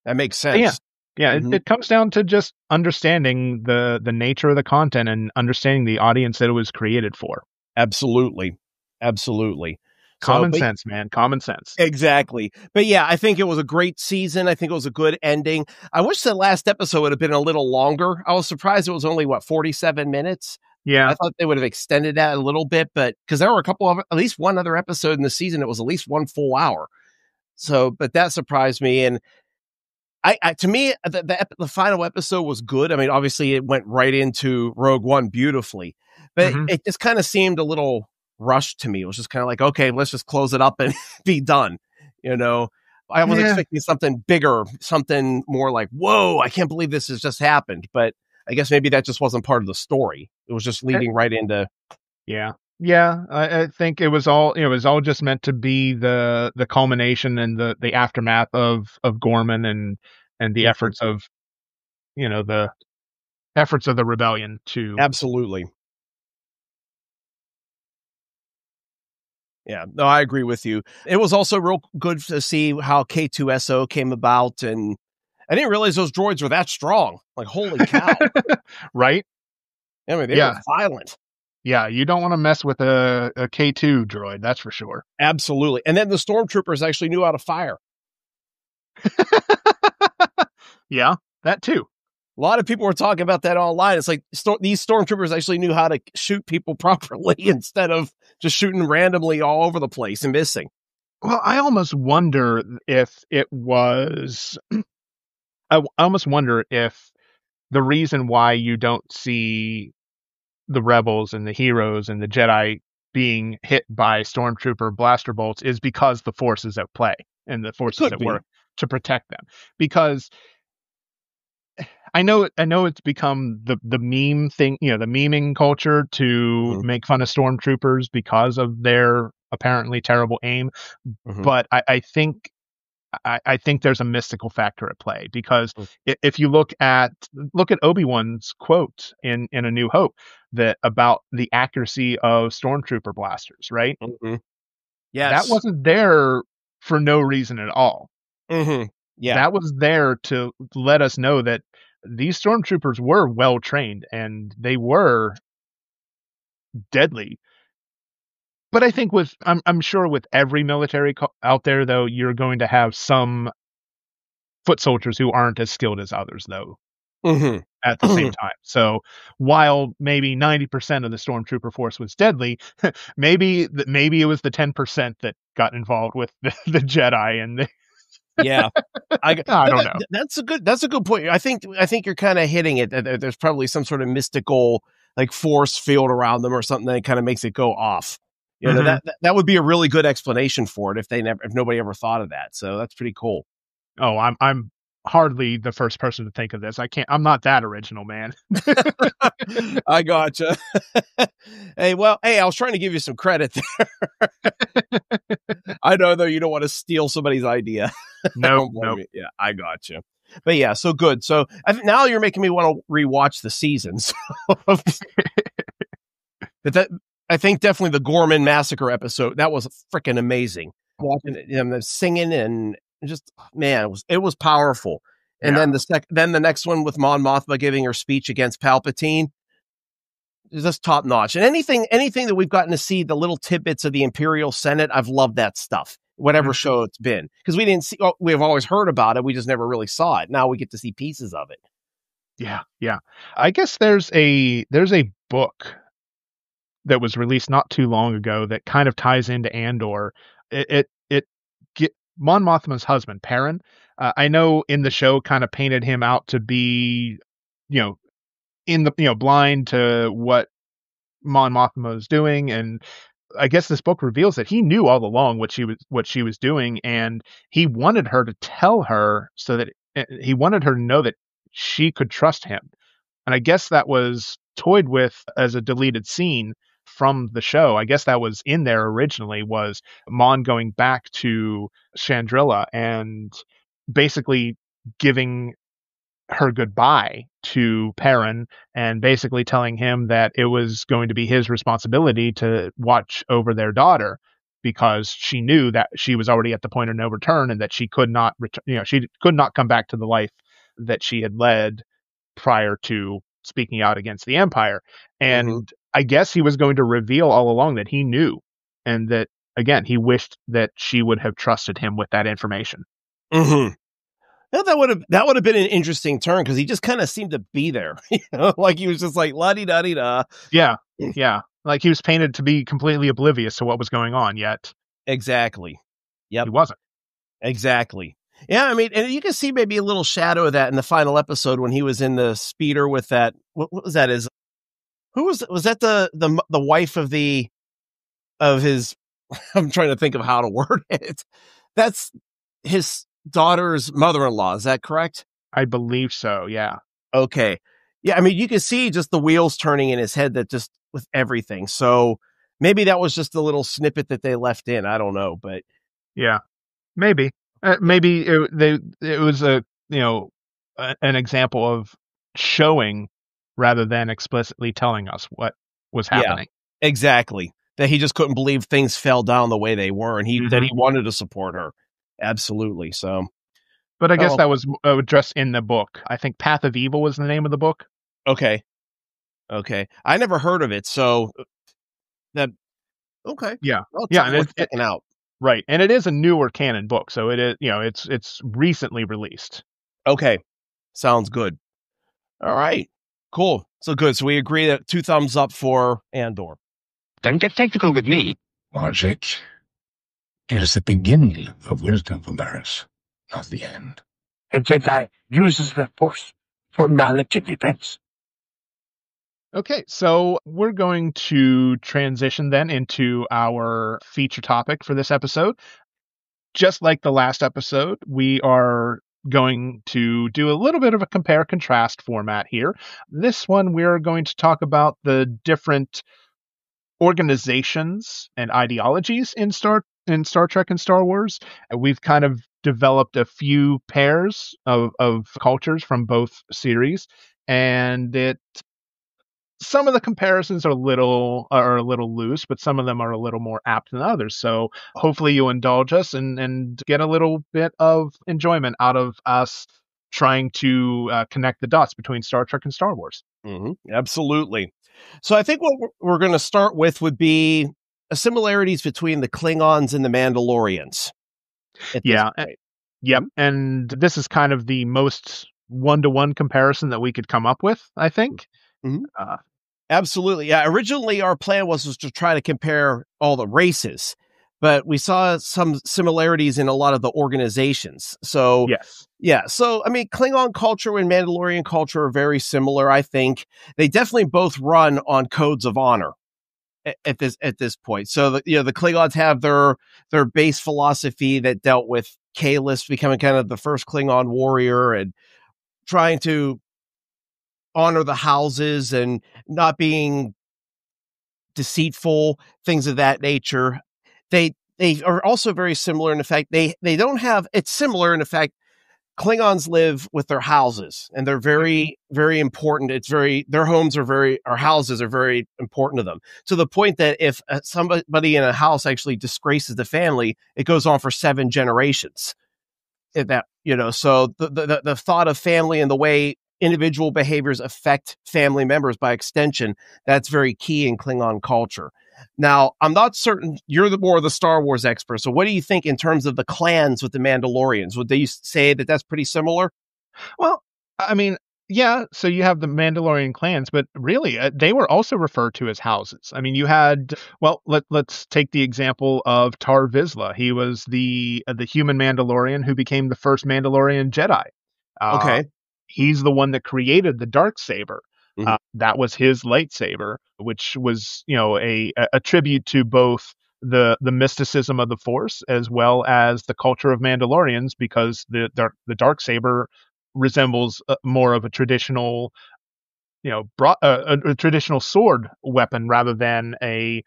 H: That makes sense.
G: It comes down to just understanding the nature of the content and understanding the audience that it was created for.
H: Absolutely.
G: Common sense, man. Common sense.
H: Exactly. But yeah, I think it was a great season. I think it was a good ending. I wish the last episode would have been a little longer. I was surprised it was only, 47 minutes?
G: Yeah.
H: I thought they would have extended that a little bit, but because there were at least one other episode in the season, it was at least 1 full hour. So, but that surprised me. And to me, the final episode was good. I mean, obviously it went right into Rogue One beautifully, but it just kind of seemed a little rushed to me. It was just kind of like, okay, let's just close it up and be done. I was expecting something bigger, something more like, whoa, I can't believe this has just happened. But I guess maybe that just wasn't part of the story. It was just leading right into.
G: Yeah. Yeah. I think it was all just meant to be the culmination and the aftermath of Gorman and the efforts of, the efforts of the rebellion to.
H: Absolutely. Yeah, no, I agree with you. It was also real good to see how K2SO came about, and I didn't realize those droids were that strong. Like, holy cow.
G: Right?
H: I mean, they were violent.
G: Yeah, you don't want to mess with a K2 droid, that's for sure.
H: Absolutely. And then the stormtroopers actually knew how to fire.
G: Yeah, that too.
H: A lot of people were talking about that online. It's like these stormtroopers actually knew how to shoot people properly instead of just shooting randomly all over the place and missing.
G: Well, I almost wonder if it was. I almost wonder if the reason why you don't see the rebels and the heroes and the Jedi being hit by stormtrooper blaster bolts is because the force is at play and the forces at work to protect them. Because I know it's become the meme thing, the memeing culture to make fun of stormtroopers because of their apparently terrible aim. But I think there's a mystical factor at play, because if you look at Obi-Wan's quote in A New Hope that about the accuracy of stormtrooper blasters, right?
H: Yes.
G: That wasn't there for no reason at all.
H: Yeah.
G: That was there to let us know that these stormtroopers were well trained and they were deadly. But I think I'm sure with every military out there, though, you're going to have some foot soldiers who aren't as skilled as others, though, at the same time. So while maybe 90% of the stormtrooper force was deadly, maybe it was the 10% that got involved with the Jedi and
H: yeah, I
G: don't know.
H: That's a good point. I think you're kind of hitting it. There's probably some sort of mystical like force field around them or something that kind of makes it go off. That would be a really good explanation for it if nobody ever thought of that. So that's pretty cool.
G: Oh, I'm hardly the first person to think of this. I'm not that original, man.
H: I gotcha. Hey, I was trying to give you some credit there. I know, though, you don't want to steal somebody's idea.
G: Nope.
H: Yeah, I gotcha. But yeah, so good. So now you're making me want to rewatch the seasons. But I think definitely the Gorman Massacre episode, that was freaking amazing. Watching them singing and just, man, it was powerful. And then the next one with Mon Mothma giving her speech against Palpatine is just top notch. And anything that we've gotten to see, the little tidbits of the Imperial Senate, I've loved that stuff. Whatever show it's been, because we didn't see. We've always heard about it. We just never really saw it. Now we get to see pieces of it.
G: Yeah. I guess there's a book that was released not too long ago that kind of ties into Andor. Mon Mothma's husband, Perrin. I know in the show kind of painted him out to be, blind to what Mon Mothma was doing, and I guess this book reveals that he knew all along what she was doing, and he wanted her to tell her so that he wanted her to know that she could trust him. And I guess that was toyed with as a deleted scene from the show. I guess that was in there originally, was Mon going back to Chandrila and basically giving her goodbye to Perrin and basically telling him that it was going to be his responsibility to watch over their daughter, because she knew that she was already at the point of no return and that she could not she could not come back to the life that she had led prior to speaking out against the Empire. And I guess he was going to reveal all along that he knew, and that, again, he wished that she would have trusted him with that information.
H: Now, that would have been an interesting turn, because he just kind of seemed to be there, like he was just like la-di-da-di-da.
G: Yeah. Like he was painted to be completely oblivious to what was going on, yet
H: exactly. Yep,
G: he wasn't.
H: Exactly. Yeah, I mean, and you can see maybe a little shadow of that in the final episode when he was in the speeder with that. What was that? Was that the wife of the of his, I'm trying to think of how to word it. That's his daughter's mother-in-law. Is that correct?
G: I believe so. Yeah.
H: Okay. Yeah. I mean, you can see just the wheels turning in his head that just with everything. So maybe that was just a little snippet that they left in. I don't know, but
G: Yeah. Maybe. Maybe it was an example of showing rather than explicitly telling us what was happening.
H: yeah, exactly. That he just couldn't believe things fell down the way they were, and that he wanted to support her. Absolutely. So,
G: But I guess that was addressed in the book. I think Path of Evil was the name of the book.
H: okay. I never heard of it, so that okay.
G: Yeah.
H: Well,
G: Yeah, and
H: worth checking out.
G: right. And it is a newer canon book, so it is, it's recently released.
H: Okay. Sounds good. All right. Cool. So good. So we agree that 2 thumbs up for Andor.
B: Don't get technical with me.
I: Logic is the beginning of wisdom, Valeris, not the end.
B: A Jedi uses the Force for knowledge and defense.
G: Okay, so we're going to transition then into our feature topic for this episode. Just like the last episode, we are going to do a little bit of a compare-contrast format here. This one, we're going to talk about the different organizations and ideologies in Star Trek and Star Wars. We've kind of developed a few pairs of cultures from both series, and some of the comparisons are a little loose, but some of them are a little more apt than others. So hopefully you'll indulge us and get a little bit of enjoyment out of us trying to connect the dots between Star Trek and Star Wars.
H: Mm-hmm. Absolutely. So I think what we're going to start with would be similarities between the Klingons and the Mandalorians.
G: Yeah. Yep. And this is kind of the most one-to-one comparison that we could come up with, I think.
H: Mm-hmm. Absolutely. Yeah. Originally, our plan was to try to compare all the races, but we saw some similarities in a lot of the organizations. So,
G: yes.
H: Yeah. So, I mean, Klingon culture and Mandalorian culture are very similar, I think. They definitely both run on codes of honor at this point. So, the Klingons have their base philosophy that dealt with Kahless becoming kind of the first Klingon warrior and trying to honor the houses and not being deceitful, things of that nature. They are also very similar in the fact they don't have, it's similar in the fact Klingons live with their houses and they're very, very important. Their houses are very important to them, to the point that if somebody in a house actually disgraces the family, it goes on for 7 generations. So the thought of family and the way individual behaviors affect family members by extension, that's very key in Klingon culture. Now, I'm not certain, you're more of the Star Wars expert, so what do you think in terms of the clans with the Mandalorians? Would they say that that's pretty similar?
G: Well, I mean, yeah, so you have the Mandalorian clans, but really, they were also referred to as houses. I mean, you had, well, let's take the example of Tar Vizsla. He was the human Mandalorian who became the first Mandalorian Jedi.
H: Okay.
G: He's the one that created the Darksaber. Mm-hmm. That was his lightsaber, which was, a tribute to both the mysticism of the Force as well as the culture of Mandalorians, because the Darksaber resembles more of a traditional, a traditional sword weapon rather than a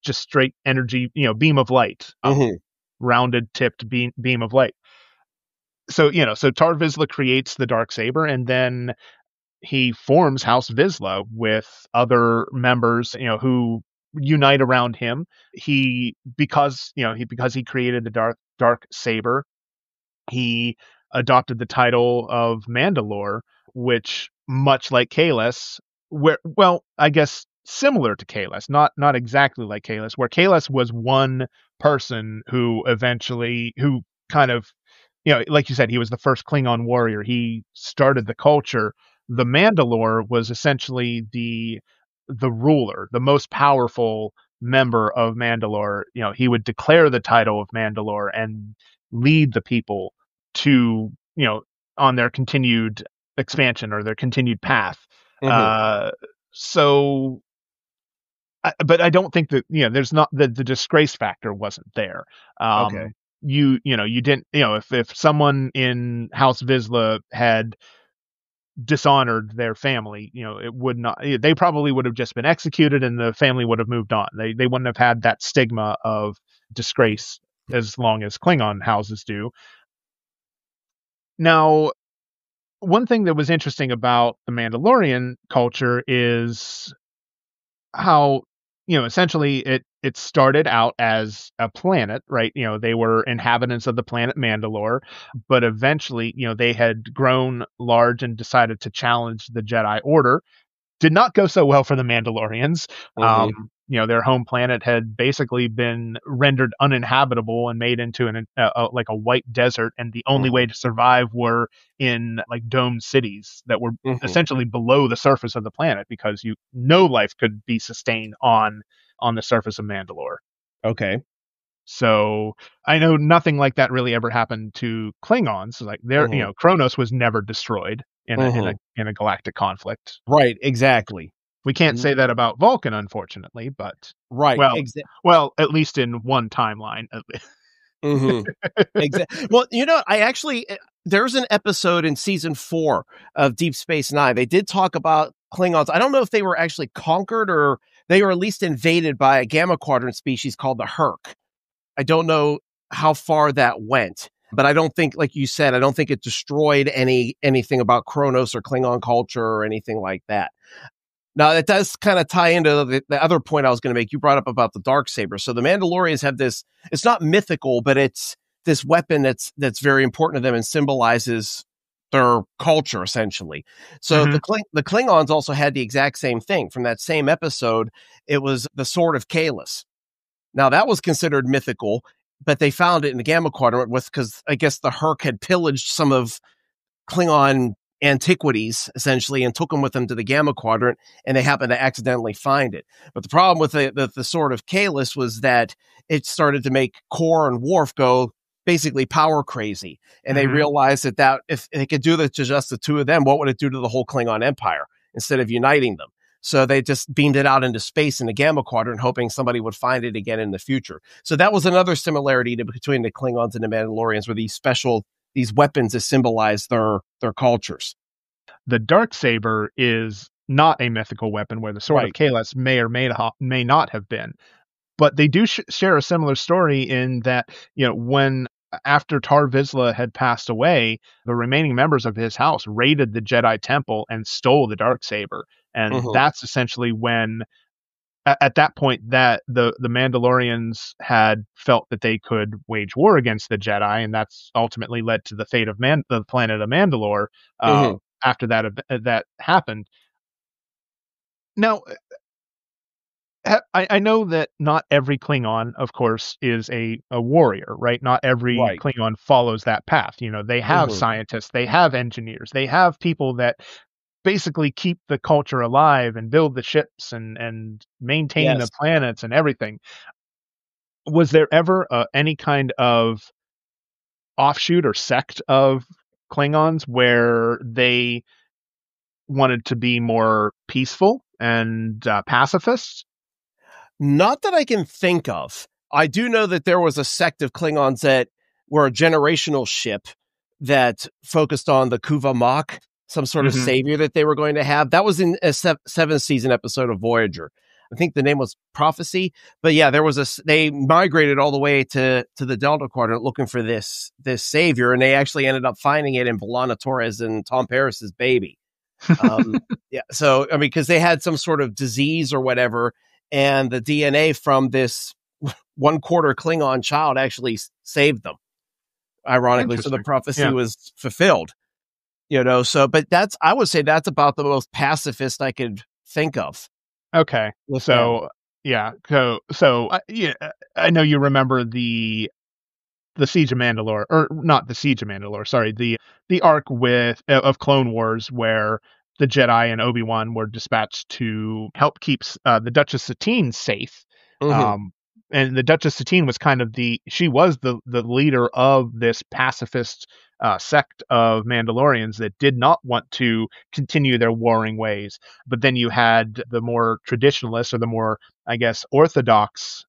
G: just straight energy, beam of light, rounded tipped beam of light. So, so Tar Vizsla creates the Darksaber, and then he forms House Vizsla with other members, who unite around him. Because he created the Darksaber, he adopted the title of Mandalore, which, much like Kahless, I guess similar to Kahless, not exactly like Kahless, where Kahless was one person who kind of, like you said, he was the first Klingon warrior. He started the culture. The Mandalore was essentially the ruler, the most powerful member of Mandalore. He would declare the title of Mandalore and lead the people to, on their continued expansion or their continued path. So but I don't think that, there's not the disgrace factor wasn't there.
H: Okay.
G: You didn't, if someone in House Vizsla had dishonored their family, it would not, they probably would have just been executed and the family would have moved on. They wouldn't have had that stigma of disgrace as long as Klingon houses do. Now, one thing that was interesting about the Mandalorian culture is how, essentially it started out as a planet, right? They were inhabitants of the planet Mandalore, but eventually, they had grown large and decided to challenge the Jedi Order. Did not go so well for the Mandalorians. Their home planet had basically been rendered uninhabitable and made into like a white desert, and the only way to survive were in like domed cities that were essentially below the surface of the planet, because no life could be sustained on the surface of Mandalore.
H: Okay.
G: So I know nothing like that really ever happened to Klingons. Like Kronos was never destroyed in a galactic conflict.
H: Right, exactly.
G: We can't say that about Vulcan, unfortunately, but
H: right.
G: Well, at least in one timeline.
H: Exactly. Well, I actually there's an episode in season 4 of Deep Space Nine. They did talk about Klingons. I don't know if they were actually conquered or they were at least invaded by a Gamma Quadrant species called the Herc. I don't know how far that went, but I don't think, like you said, I don't think it destroyed anything about Kronos or Klingon culture or anything like that. Now, that does kind of tie into the other point I was going to make. You brought up about the Darksaber. So the Mandalorians have this, it's not mythical, but it's this weapon that's very important to them and symbolizes their culture, essentially. So the Klingons also had the exact same thing. From that same episode, it was the Sword of Kahless. Now, that was considered mythical, but they found it in the Gamma Quadrant because I guess the Herc had pillaged some of Klingon antiquities, essentially, and took them with them to the Gamma Quadrant, and they happened to accidentally find it. But the problem with the Sword of Kahless was that it started to make Kor and Worf go basically power crazy. And they realized that if they could do that to just the two of them, what would it do to the whole Klingon Empire instead of uniting them? So they just beamed it out into space in the Gamma Quadrant, hoping somebody would find it again in the future. So that was another similarity between the Klingons and the Mandalorians, where these weapons that symbolize their cultures.
G: The Darksaber is not a mythical weapon, where the Sword of Kahless may or may not have been. But they do share a similar story in that, when after Tar Vizsla had passed away, the remaining members of his house raided the Jedi Temple and stole the Darksaber. And that's essentially when, at that point, that the Mandalorians had felt that they could wage war against the Jedi, and that's ultimately led to the fate of the planet of Mandalore after that happened. Now, I know that not every Klingon, of course, is a warrior, right? Not every Klingon follows that path. They have scientists, they have engineers, they have people that basically keep the culture alive and build the ships and maintain the planets and everything. Was there ever any kind of offshoot or sect of Klingons where they wanted to be more peaceful and pacifist?
H: Not that I can think of. I do know that there was a sect of Klingons that were a generational ship that focused on the Kuva Mach, some sort of savior that they were going to have. That was in a 7th season episode of Voyager. I think the name was Prophecy. But yeah, they migrated all the way to the Delta Quadrant looking for this savior, and they actually ended up finding it in B'Elanna Torres and Tom Paris's baby. So, I mean, because they had some sort of disease or whatever, and the DNA from this 1/4 Klingon child actually saved them, ironically. So the prophecy was fulfilled. But I would say that's about the most pacifist I could think of.
G: Okay. So I know you remember the Siege of Mandalore, or not the Siege of Mandalore, sorry, the arc of Clone Wars, where the Jedi and Obi-Wan were dispatched to help keep the Duchess Satine safe. and the Duchess Satine was kind of she was the leader of this pacifist sect of Mandalorians that did not want to continue their warring ways. But then you had the more traditionalists, or the more, I guess, orthodox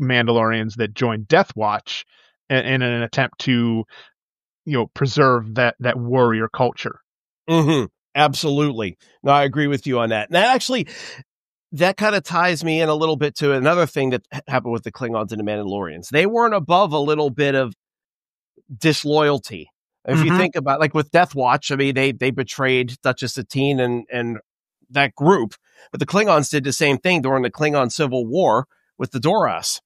G: Mandalorians that joined Death Watch in an attempt to, preserve that warrior culture.
H: Mm-hmm. Absolutely. No, I agree with you on that. And that kind of ties me in a little bit to another thing that happened with the Klingons and the Mandalorians. They weren't above a little bit of disloyalty. If you think about, like with Death Watch, I mean, they betrayed Duchess Satine and that group, but the Klingons did the same thing during the Klingon Civil War with the Doras.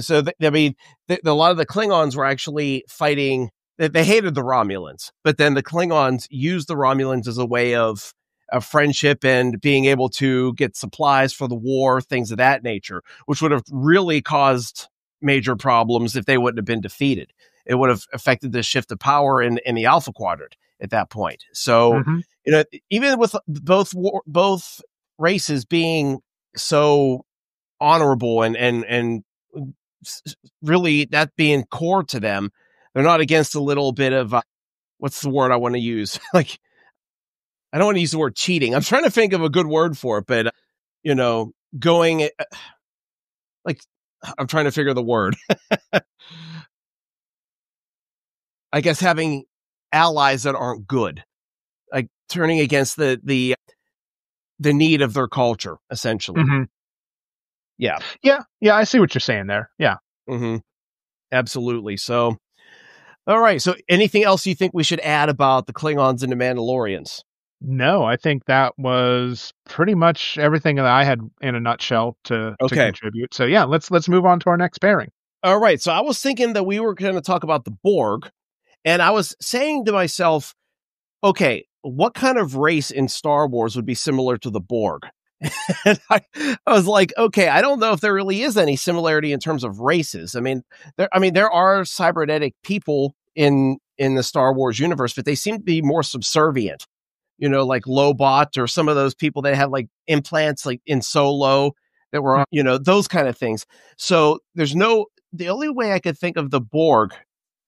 H: So, a lot of the Klingons were actually fighting. They hated the Romulans, but then the Klingons used the Romulans as a way of friendship and being able to get supplies for the war, things of that nature, which would have really caused major problems if they wouldn't have been defeated. It would have affected the shift of power in the Alpha Quadrant at that point. So, even with both races being so honorable and really that being core to them, they're not against a little bit of what's the word I want to use? Like, I don't want to use the word cheating. I'm trying to think of a good word for it, but going like, I'm trying to figure the word. I guess having allies that aren't good, like turning against the need of their culture, essentially. Yeah.
G: I see what you're saying there. Yeah.
H: Absolutely. So, all right. So, anything else you think we should add about the Klingons and the Mandalorians?
G: No, I think that was pretty much everything that I had in a nutshell to contribute. So yeah, let's move on to our next pairing.
H: All right. So I was thinking that we were going to talk about the Borg, and I was saying to myself, okay, what kind of race in Star Wars would be similar to the Borg? And I was like, okay, I don't know if there really is any similarity in terms of races. I mean, there are cybernetic people in the Star Wars universe, but they seem to be more subservient. Like Lobot, or some of those people that have like implants, like in Solo, that were, those kind of things. So the only way I could think of the Borg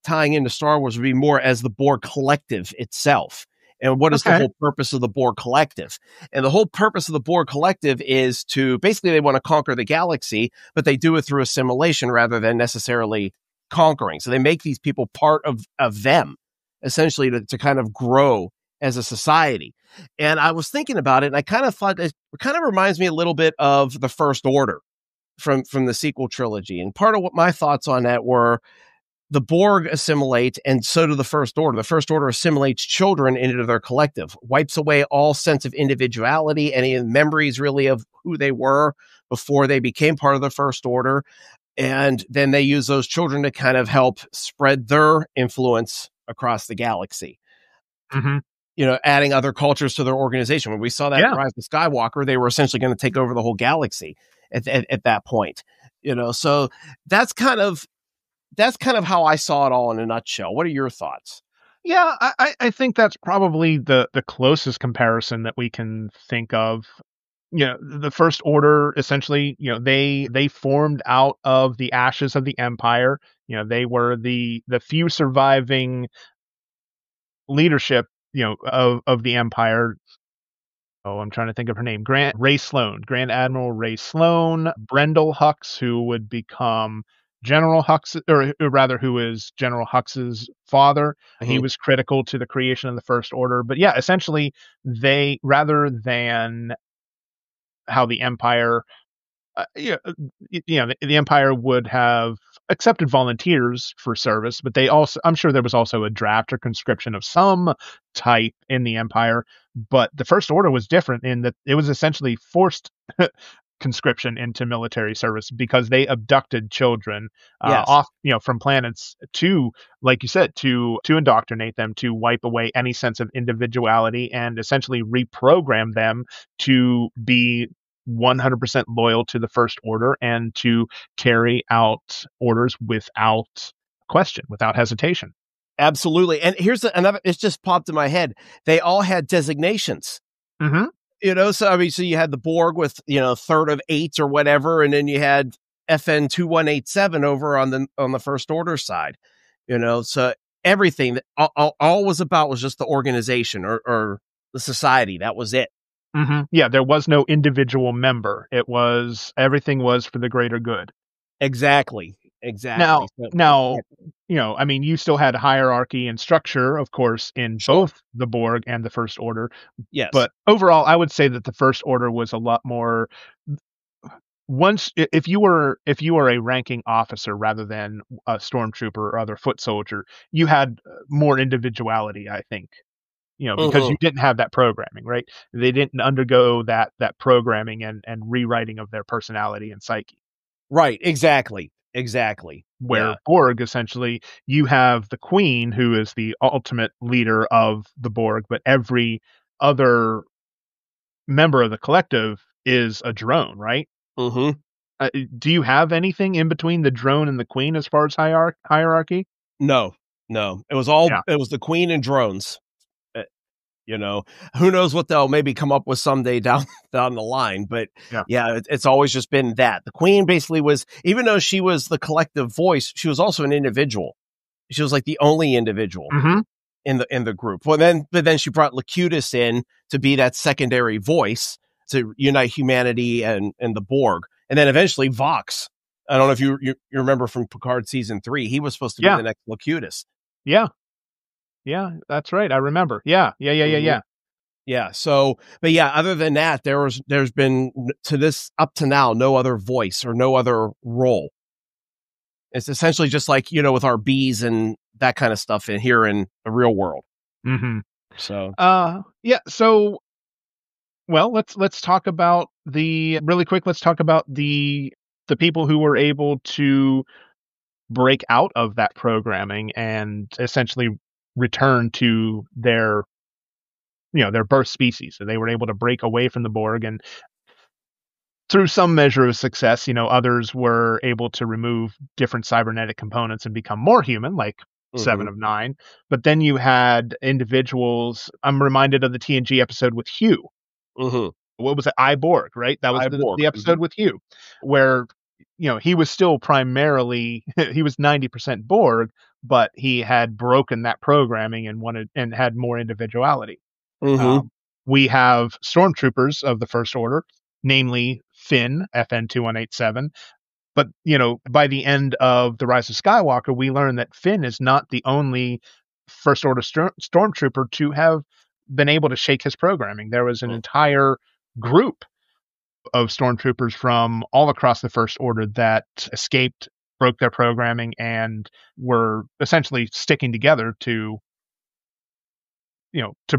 H: tying into Star Wars would be more as the Borg collective itself. And what is the whole purpose of the Borg collective? And the whole purpose of the Borg collective is to, basically, they want to conquer the galaxy, but they do it through assimilation rather than necessarily conquering. So they make these people part of them, essentially, to kind of grow as a society. And I was thinking about it, and I kind of thought it kind of reminds me a little bit of the First Order from the sequel trilogy. And part of what my thoughts on that were, the Borg assimilate, and so do the First Order. The First Order assimilates children into their collective, wipes away all sense of individuality, any memories really of who they were before they became part of the First Order. And then they use those children to kind of help spread their influence across the galaxy. Adding other cultures to their organization. When we saw that Rise of Skywalker, they were essentially going to take over the whole galaxy at that point. So that's kind of how I saw it all in a nutshell. What are your thoughts?
G: Yeah, I think that's probably the closest comparison that we can think of. The First Order, essentially, they formed out of the ashes of the Empire. They were the few surviving leadership, of the Empire. Oh, I'm trying to think of her name. Grand Admiral Ray Sloan, Brendel Hux, who would become General Hux, or rather, who is General Hux's father. He was critical to the creation of the First Order. But yeah, essentially, they, rather than how the Empire, the Empire would have accepted volunteers for service, but I'm sure there was also a draft or conscription of some type in the Empire. But the First Order was different in that it was essentially forced conscription into military service, because they abducted children off, from planets to, like you said, to indoctrinate them, to wipe away any sense of individuality, and essentially reprogram them to be 100% loyal to the First Order and to carry out orders without question, without hesitation.
H: Absolutely. And here's another, it's just popped in my head. They all had designations. So I mean, so you had the Borg with, third of 8 or whatever, and then you had FN 2187 over on the First Order side. So everything that all was about was just the organization or the society. That was it.
G: Mm-hmm. Yeah, there was no individual member. Everything was for the greater good.
H: Exactly.
G: Now,
H: So,
G: I mean, you still had hierarchy and structure, of course, in both the Borg and the First Order.
H: yes.
G: But overall, I would say that the First Order was a lot more. If you were a ranking officer rather than a stormtrooper or other foot soldier, you had more individuality, I think. Because you didn't have that programming, right? They didn't undergo that programming and rewriting of their personality and psyche.
H: Right. Exactly.
G: Where Borg, essentially, you have the Queen, who is the ultimate leader of the Borg, but every other member of the collective is a drone, right?
H: Mm-hmm.
G: Do you have anything in between the drone and the Queen as far as hierarchy?
H: No. It was it was the Queen and drones. Who knows what they'll maybe come up with someday down the line. But it's always just been that. The Queen basically was, even though she was the collective voice, she was also an individual. She was like the only individual in the group. But then she brought Locutus in to be that secondary voice to unite humanity and the Borg. And then eventually Vox. I don't know if you remember from Picard season 3, he was supposed to be the next Locutus.
G: Yeah, that's right. I remember. Yeah.
H: Yeah. So, but other than that, there's been up to now, no other voice or no other role. It's essentially just like, with our bees and that kind of stuff here in the real world.
G: Mm-hmm.
H: So,
G: So, well, let's talk about really quick. Let's talk about the people who were able to break out of that programming and essentially return to their birth species. So they were able to break away from the Borg, and through some measure of success, others were able to remove different cybernetic components and become more human, like 7 of 9. But then you had individuals. I'm reminded of the TNG episode with Hugh. What was it? Borg, right? That was the episode with Hugh, where he was still primarily he was 90% Borg, but he had broken that programming and had more individuality. We have stormtroopers of the First Order, namely Finn, FN 2187. But by the end of The Rise of Skywalker, we learn that Finn is not the only First Order stormtrooper to have been able to shake his programming. There was an entire group of stormtroopers from all across the First Order that escaped, broke their programming, and were essentially sticking together to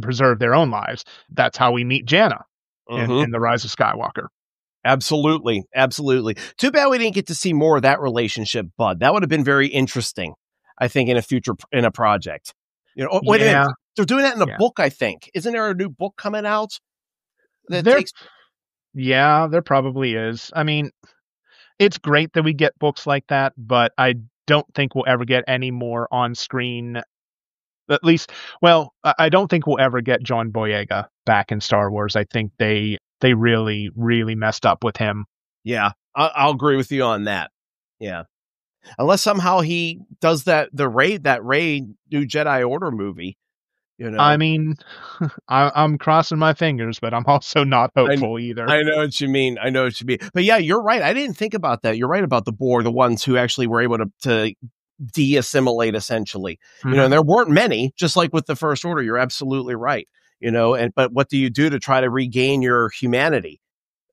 G: preserve their own lives. That's how we meet Janna in The Rise of Skywalker.
H: Absolutely. Too bad we didn't get to see more of that relationship, Bud. That would have been very interesting, I think, in a project. Wait a minute. They're doing that in a book, I think. Isn't there a new book coming out?
G: Yeah, there probably is. I mean, it's great that we get books like that, but I don't think we'll ever get any more on screen. At least, I don't think we'll ever get John Boyega back in Star Wars. I think they really, really messed up with him.
H: Yeah, I'll agree with you on that. Yeah. Unless somehow he does that Rey New Jedi Order movie.
G: I mean, I'm crossing my fingers, but I'm also not hopeful either.
H: I know what you mean. But yeah, you're right. I didn't think about that. You're right about the Borg, the ones who actually were able to de-assimilate, essentially. And there weren't many, just like with the First Order. You're absolutely right. But what do you do to try to regain your humanity?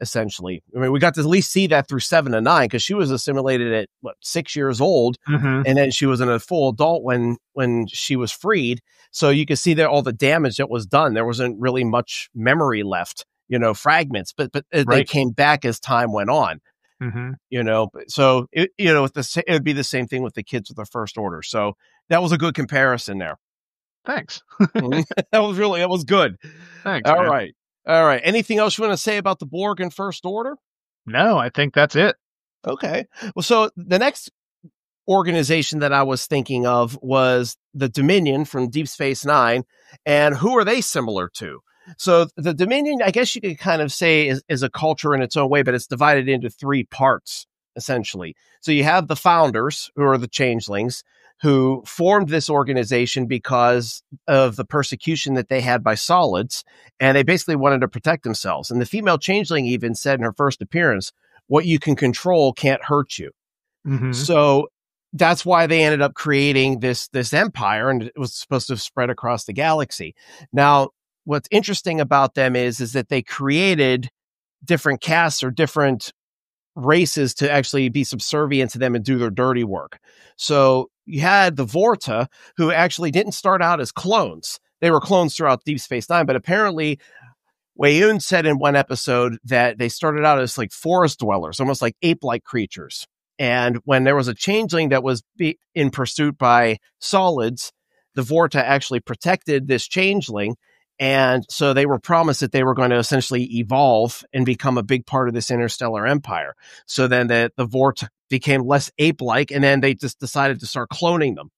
H: Essentially, I mean, we got to at least see that through 7 and 9, because she was assimilated at 6 years old, and then she was a full adult when she was freed. So you can see that all the damage that was done, there wasn't really much memory left, fragments, but they came back as time went on. So it would be the same thing with the kids with the First Order. So that was a good comparison there.
G: Thanks.
H: That was good.
G: Thanks.
H: All right. Anything else you want to say about the Borg and First Order?
G: No, I think that's it.
H: Okay. Well, so the next organization that I was thinking of was the Dominion from Deep Space Nine. And who are they similar to? So the Dominion, I guess you could kind of say is a culture in its own way, but it's divided into 3 parts. essentially. So you have the founders, who are the changelings, who formed this organization because of the persecution that they had by solids, and they basically wanted to protect themselves. And the female changeling even said in her first appearance, what you can control can't hurt you.
G: Mm-hmm.
H: So that's why they ended up creating this empire, and it was supposed to spread across the galaxy. Now, what's interesting about them is that they created different castes or different races to actually be subservient to them and do their dirty work. So you had the Vorta, who actually didn't start out as clones. They were clones throughout Deep Space Nine, but apparently Wei-Yun said in one episode that they started out as like forest dwellers, almost like ape-like creatures. And when there was a changeling that was in pursuit by solids, the Vorta actually protected this changeling. And so they were promised that they were going to essentially evolve and become a big part of this interstellar empire. So then the Vorta became less ape-like, and then they just decided to start cloning them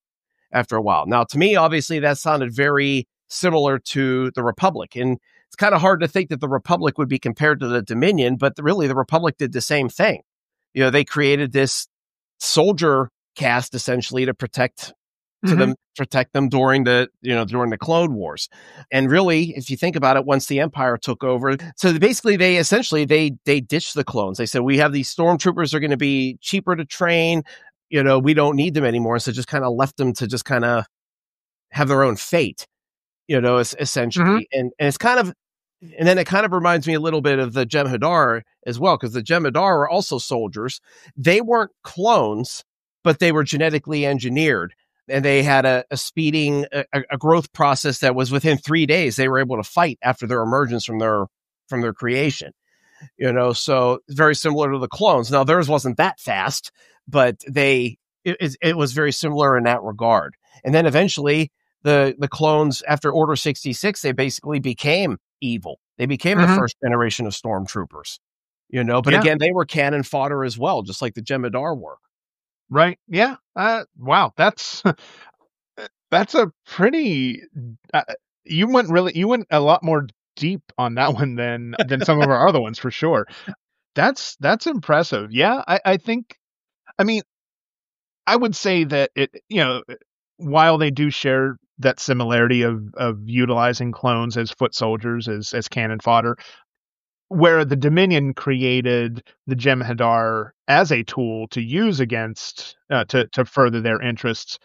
H: after a while. Now, to me, obviously, that sounded very similar to the Republic. And it's kind of hard to think that the Republic would be compared to the Dominion, but really the Republic did the same thing. You know, they created this soldier caste essentially to protect them during the Clone Wars. And really, if you think about it, once the Empire took over, so basically they ditched the clones. They said, we have these stormtroopers, are going to be cheaper to train. You know, we don't need them anymore. So just kind of left them to just kind of have their own fate, you know, essentially. And it's kind of, and then it kind of reminds me a little bit of the Jem'Hadar as well, because the Jem'Hadar were also soldiers. They weren't clones, but they were genetically engineered. And they had a growth process that was within 3 days. They were able to fight after their emergence from their creation, you know, so very similar to the clones. Now theirs wasn't that fast, but it was very similar in that regard. And then eventually the clones, after Order 66, they basically became evil. They became the first generation of stormtroopers, you know, but again, they were cannon fodder as well, just like the Jem'Hadar were.
G: Right. Yeah. Wow. That's a pretty, you went a lot more deep on that one than some of our other ones for sure. That's impressive. Yeah. I think, I mean, I would say that it, you know, while they do share that similarity of utilizing clones as foot soldiers, as cannon fodder, where the Dominion created the Jem'Hadar as a tool to use against, to further their interests,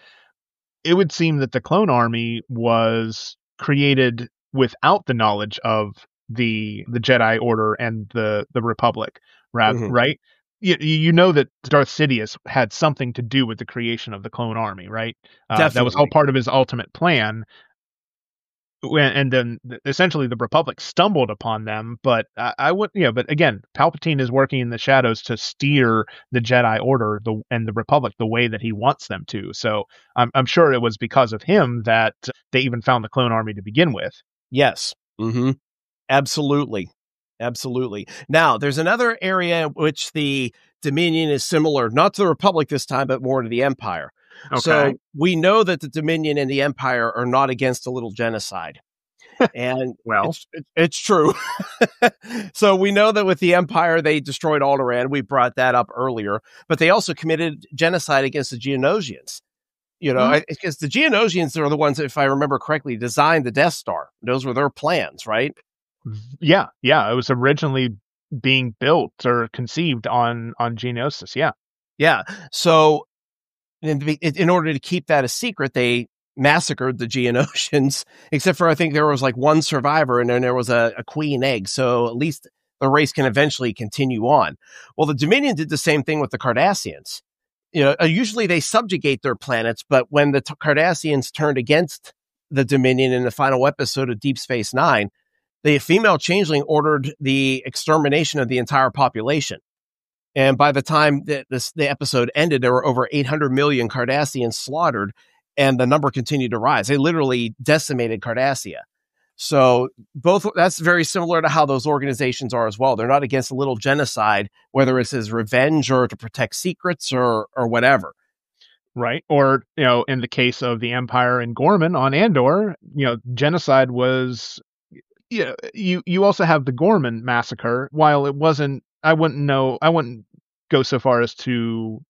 G: it would seem that the clone army was created without the knowledge of the Jedi Order and the Republic, right? You know that Darth Sidious had something to do with the creation of the clone army, right? That was all part of his ultimate plan. And then essentially the Republic stumbled upon them, but but again, Palpatine is working in the shadows to steer the Jedi Order and the Republic the way that he wants them to. So I'm sure it was because of him that they even found the clone army to begin with.
H: Yes. Absolutely. Now, there's another area in which the Dominion is similar, not to the Republic this time, but more to the Empire. Okay. So we know that the Dominion and the Empire are not against a little genocide. And
G: well,
H: it's true. So we know that with the Empire, they destroyed Alderaan. We brought that up earlier, but they also committed genocide against the Geonosians. You know, because the Geonosians are the ones, if I remember correctly, designed the Death Star. Those were their plans, right?
G: Yeah. It was originally being built or conceived on Geonosis. Yeah.
H: So in order to keep that a secret, they massacred the Geonosians, except for I think there was like one survivor, and then there was a queen egg. So at least the race can eventually continue on. Well, the Dominion did the same thing with the Cardassians. You know, usually they subjugate their planets, but when the Cardassians turned against the Dominion in the final episode of Deep Space Nine, the female changeling ordered the extermination of the entire population. And by the time the episode ended, there were over 800 million Cardassians slaughtered, and the number continued to rise. They literally decimated Cardassia. So that's very similar to how those organizations are as well. They're not against a little genocide, whether it's as revenge or to protect secrets or whatever.
G: Right. Or, you know, in the case of the Empire and Gorman on Andor, you know, genocide was, you also have the Gorman massacre. While it wasn't, I wouldn't go so far as to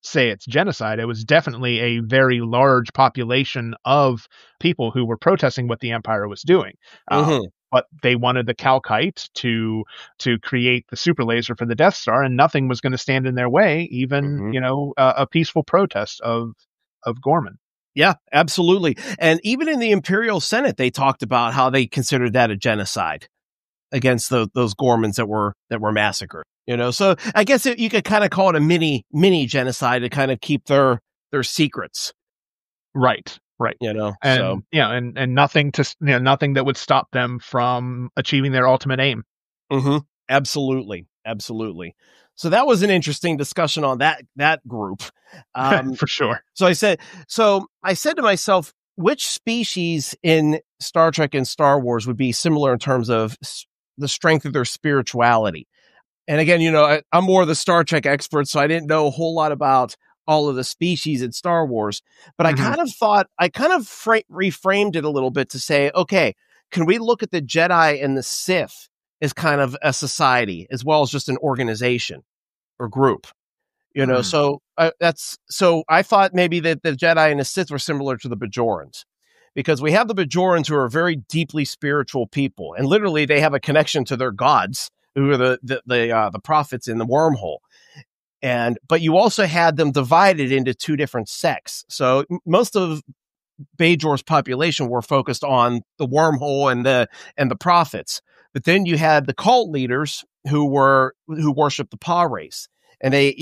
G: say it's genocide. It was definitely a very large population of people who were protesting what the Empire was doing. But they wanted the Calkite to create the super laser for the Death Star, and nothing was going to stand in their way, even a peaceful protest of Gorman.
H: Yeah, absolutely. And even in the Imperial Senate, they talked about how they considered that a genocide against those Gormans that were massacred. So I guess you could kind of call it a mini genocide to kind of keep their secrets.
G: Right. And and nothing that would stop them from achieving their ultimate aim.
H: Absolutely. So that was an interesting discussion on that group.
G: For sure.
H: So I said to myself, which species in Star Trek and Star Wars would be similar in terms of the strength of their spirituality? And again, I'm more the Star Trek expert, so I didn't know a whole lot about all of the species in Star Wars, but I kind of thought, reframed it a little bit to say, okay, can we look at the Jedi and the Sith as kind of a society as well as just an organization or group? So I thought maybe that the Jedi and the Sith were similar to the Bajorans, because we have the Bajorans who are very deeply spiritual people, and literally they have a connection to their gods, who are the prophets in the wormhole. But you also had them divided into two different sects. So most of Bajor's population were focused on the wormhole and the prophets. But then you had the cult leaders who worshipped the Pa race. And they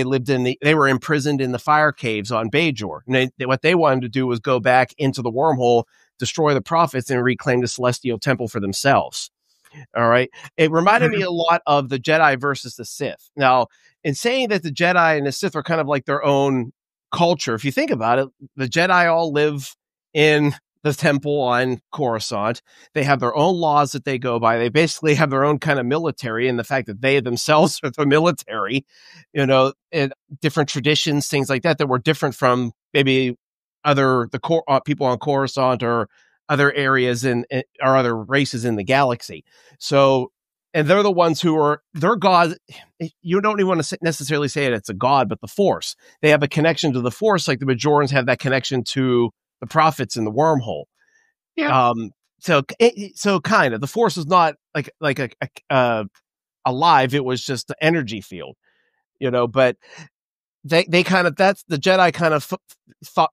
H: lived they were imprisoned in the fire caves on Bajor. And what they wanted to do was go back into the wormhole, destroy the prophets, and reclaim the Celestial Temple for themselves. All right. It reminded me a lot of the Jedi versus the Sith. Now, in saying that the Jedi and the Sith are kind of like their own culture, if you think about it, the Jedi all live in the temple on Coruscant. They have their own laws that they go by. They basically have their own kind of military, and the fact that they themselves are the military, and different traditions, things like that were different from maybe people on Coruscant or other areas or other races in the galaxy. So, and they're the ones who are their god. You don't even want to necessarily say it's a god, but the Force. They have a connection to the Force, like the Bajorans have that connection to the prophets in the wormhole.
G: Yeah.
H: So kind of the Force is not like alive. It was just the energy field, but they kind of, that's the Jedi kind of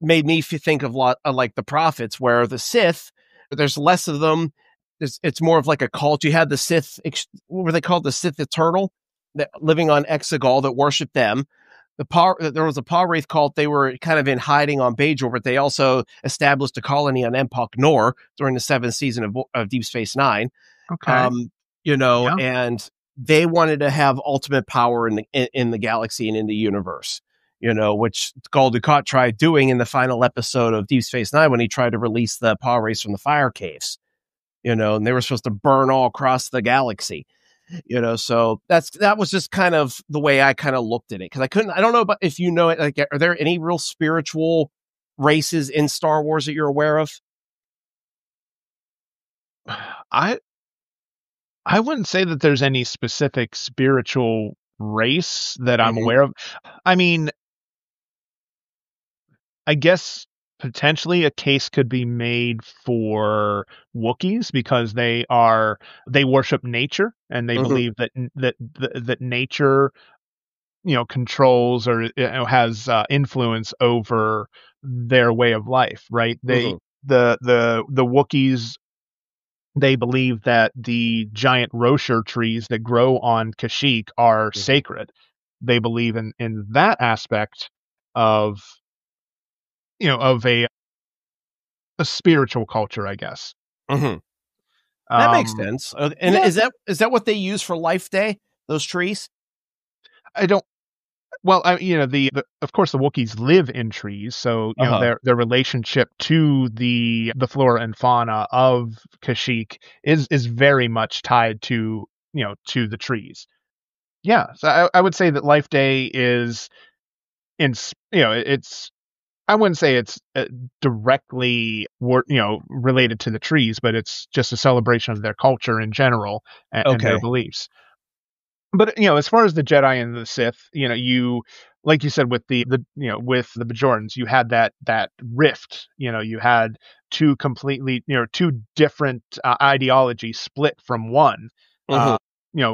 H: made me think of like the prophets, where the Sith, there's less of them. It's more of like a cult. You had the Sith, what were they called? The Sith Eternal, that living on Exegol, that worshiped them. There was a Pa Wraith cult. They were kind of in hiding on Bajor, but they also established a colony on Empok Nor during the 7th season of Deep Space Nine.
G: Okay.
H: And they wanted to have ultimate power in the galaxy and in the universe, which Gul Dukat tried doing in the final episode of Deep Space Nine when he tried to release the Pa Wraiths from the fire caves, and they were supposed to burn all across the galaxy. So that was just kind of the way I kind of looked at it, because I don't know about if you know it. Like, are there any real spiritual races in Star Wars that you're aware of?
G: I wouldn't say that there's any specific spiritual race that I'm aware of. I mean, I guess potentially a case could be made for Wookiees, because they worship nature, and they believe that nature, controls or has influence over their way of life, right? The Wookiees, they believe that the giant Rocher trees that grow on Kashyyyk are sacred. They believe in that aspect of a spiritual culture, I guess.
H: That makes sense. And is that what they use for Life Day? Those trees?
G: I don't. Well, of course the Wookiees live in trees, so their relationship to the flora and fauna of Kashyyyk is very much tied to the trees. Yeah, so I would say that Life Day is it's. I wouldn't say it's directly related to the trees, but it's just a celebration of their culture in general and their beliefs. But as far as the Jedi and the Sith, you like you said with with the Bajorans, you had that rift. You had two different ideologies split from one.
H: Mm-hmm.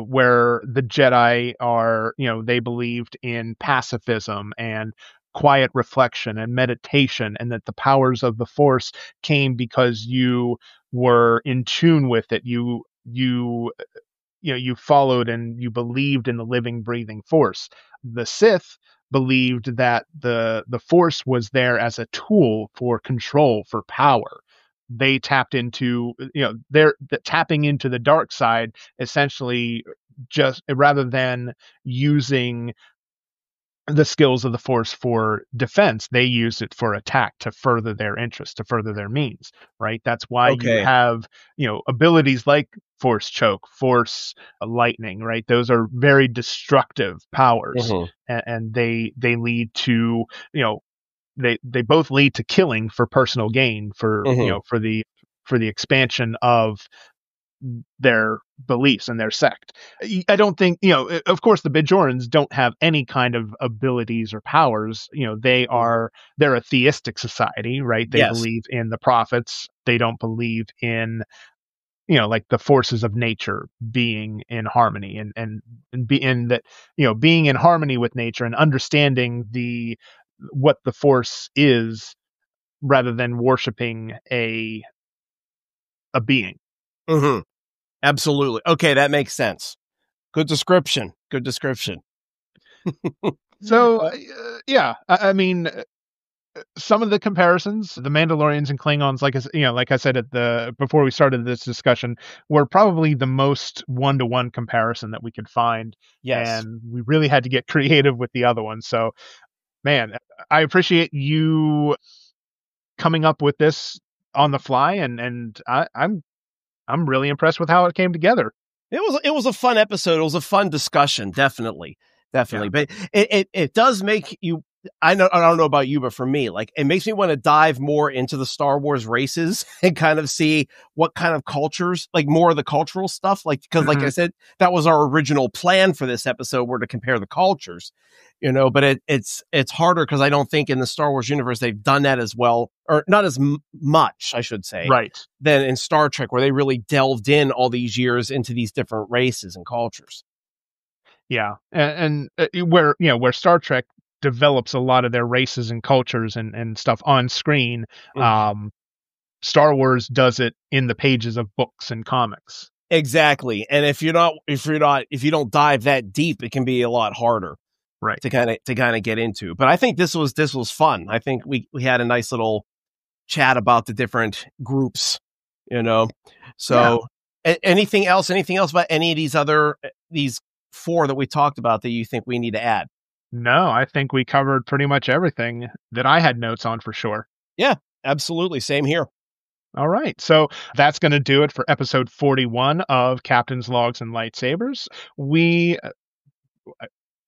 G: Where the Jedi are, they believed in pacifism and quiet reflection and meditation, and that the powers of the Force came because you were in tune with it. You followed and you believed in the living, breathing Force. The Sith believed that the Force was there as a tool for control, for power. They tapped into, they're tapping into the dark side, essentially, just rather than using the skills of the Force for defense, they use it for attack, to further their interest, to further their means, right? That's why you
H: Okay.
G: have, abilities like Force Choke, Force Lightning, right? Those are very destructive powers,
H: Mm-hmm.
G: and they lead to, they both lead to killing for personal gain, for
H: Mm-hmm.
G: for the expansion of their beliefs and their sect. I don't think, of course, the Bajorans don't have any kind of abilities or powers. They're a theistic society, right? They
H: Yes.
G: believe in the prophets. They don't believe in, like the forces of nature being in harmony, and be in that, being in harmony with nature and understanding what the Force is, rather than worshiping a being.
H: Mm-hmm. Absolutely. Okay, that makes sense. Good description. Good description.
G: So, yeah, I mean, some of the comparisons, the Mandalorians and Klingons, like I said before we started this discussion, were probably the most one-to-one comparison that we could find,
H: Yes.
G: and we really had to get creative with the other ones. So, man, I appreciate you coming up with this on the fly, and I'm really impressed with how it came together.
H: It was a fun episode. It was a fun discussion, definitely.
G: Yeah.
H: But it does make you. I don't know about you, but for me, like, it makes me want to dive more into the Star Wars races and kind of see what kind of cultures, like more of the cultural stuff. Like, because like I said, that was our original plan for this episode, were to compare the cultures, but it's harder because I don't think in the Star Wars universe they've done that as well, or not as much, I should say,
G: Right.
H: than in Star Trek, where they really delved in all these years into these different races and cultures.
G: Yeah, and where Star Trek develops a lot of their races and cultures and stuff on screen, Star Wars does it in the pages of books and comics.
H: Exactly, and if you don't dive that deep, it can be a lot harder,
G: right,
H: to kind of get into. But I think this was fun. I think we had a nice little chat about the different groups, So, anything else about any of these four that we talked about that you think we need to add?
G: No, I think we covered pretty much everything that I had notes on, for sure.
H: Yeah, absolutely. Same here.
G: All right. So that's going to do it for episode 41 of Captain's Logs and Lightsabers.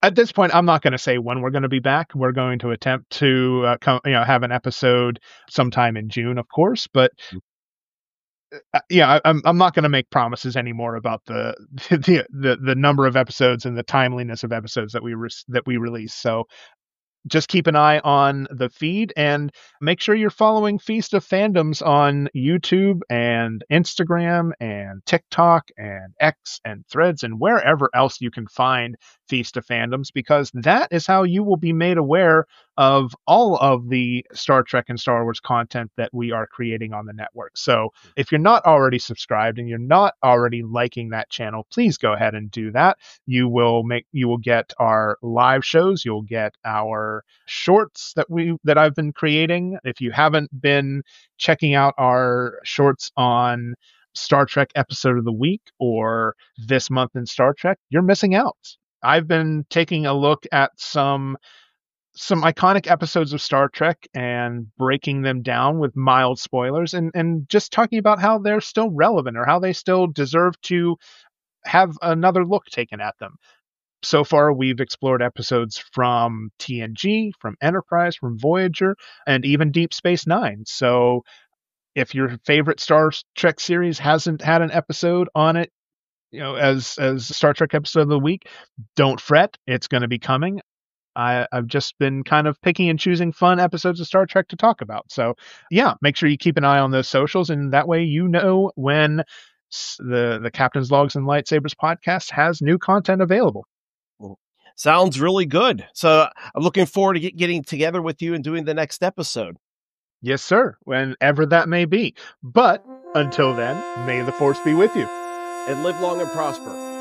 G: At this point, I'm not going to say when we're going to be back. We're going to attempt to have an episode sometime in June, of course, but I'm not going to make promises anymore about the number of episodes and the timeliness of episodes that we release. So just keep an eye on the feed, and make sure you're following Feast of Fandoms on YouTube and Instagram and TikTok and X and Threads and wherever else you can find Feast of Fandoms, because that is how you will be made aware of all of the Star Trek and Star Wars content that we are creating on the network. So if you're not already subscribed and you're not already liking that channel, please go ahead and do that. You will get our live shows. You'll get our shorts that I've been creating. If you haven't been checking out our shorts on Star Trek episode of the week or this month in Star Trek, you're missing out. I've been taking a look at some iconic episodes of Star Trek and breaking them down with mild spoilers, and just talking about how they're still relevant or how they still deserve to have another look taken at them. So far, we've explored episodes from TNG, from Enterprise, from Voyager, and even Deep Space Nine. So if your favorite Star Trek series hasn't had an episode on it as Star Trek episode of the week, don't fret. It's going to be coming. I've just been kind of picking and choosing fun episodes of Star Trek to talk about. So yeah, make sure you keep an eye on those socials, and that way when the Captain's Logs and Lightsabers podcast has new content available.
H: Sounds really good. So I'm looking forward to getting together with you and doing the next episode.
G: Yes, sir. Whenever that may be. But until then, may the Force be with you.
H: And live long and prosper.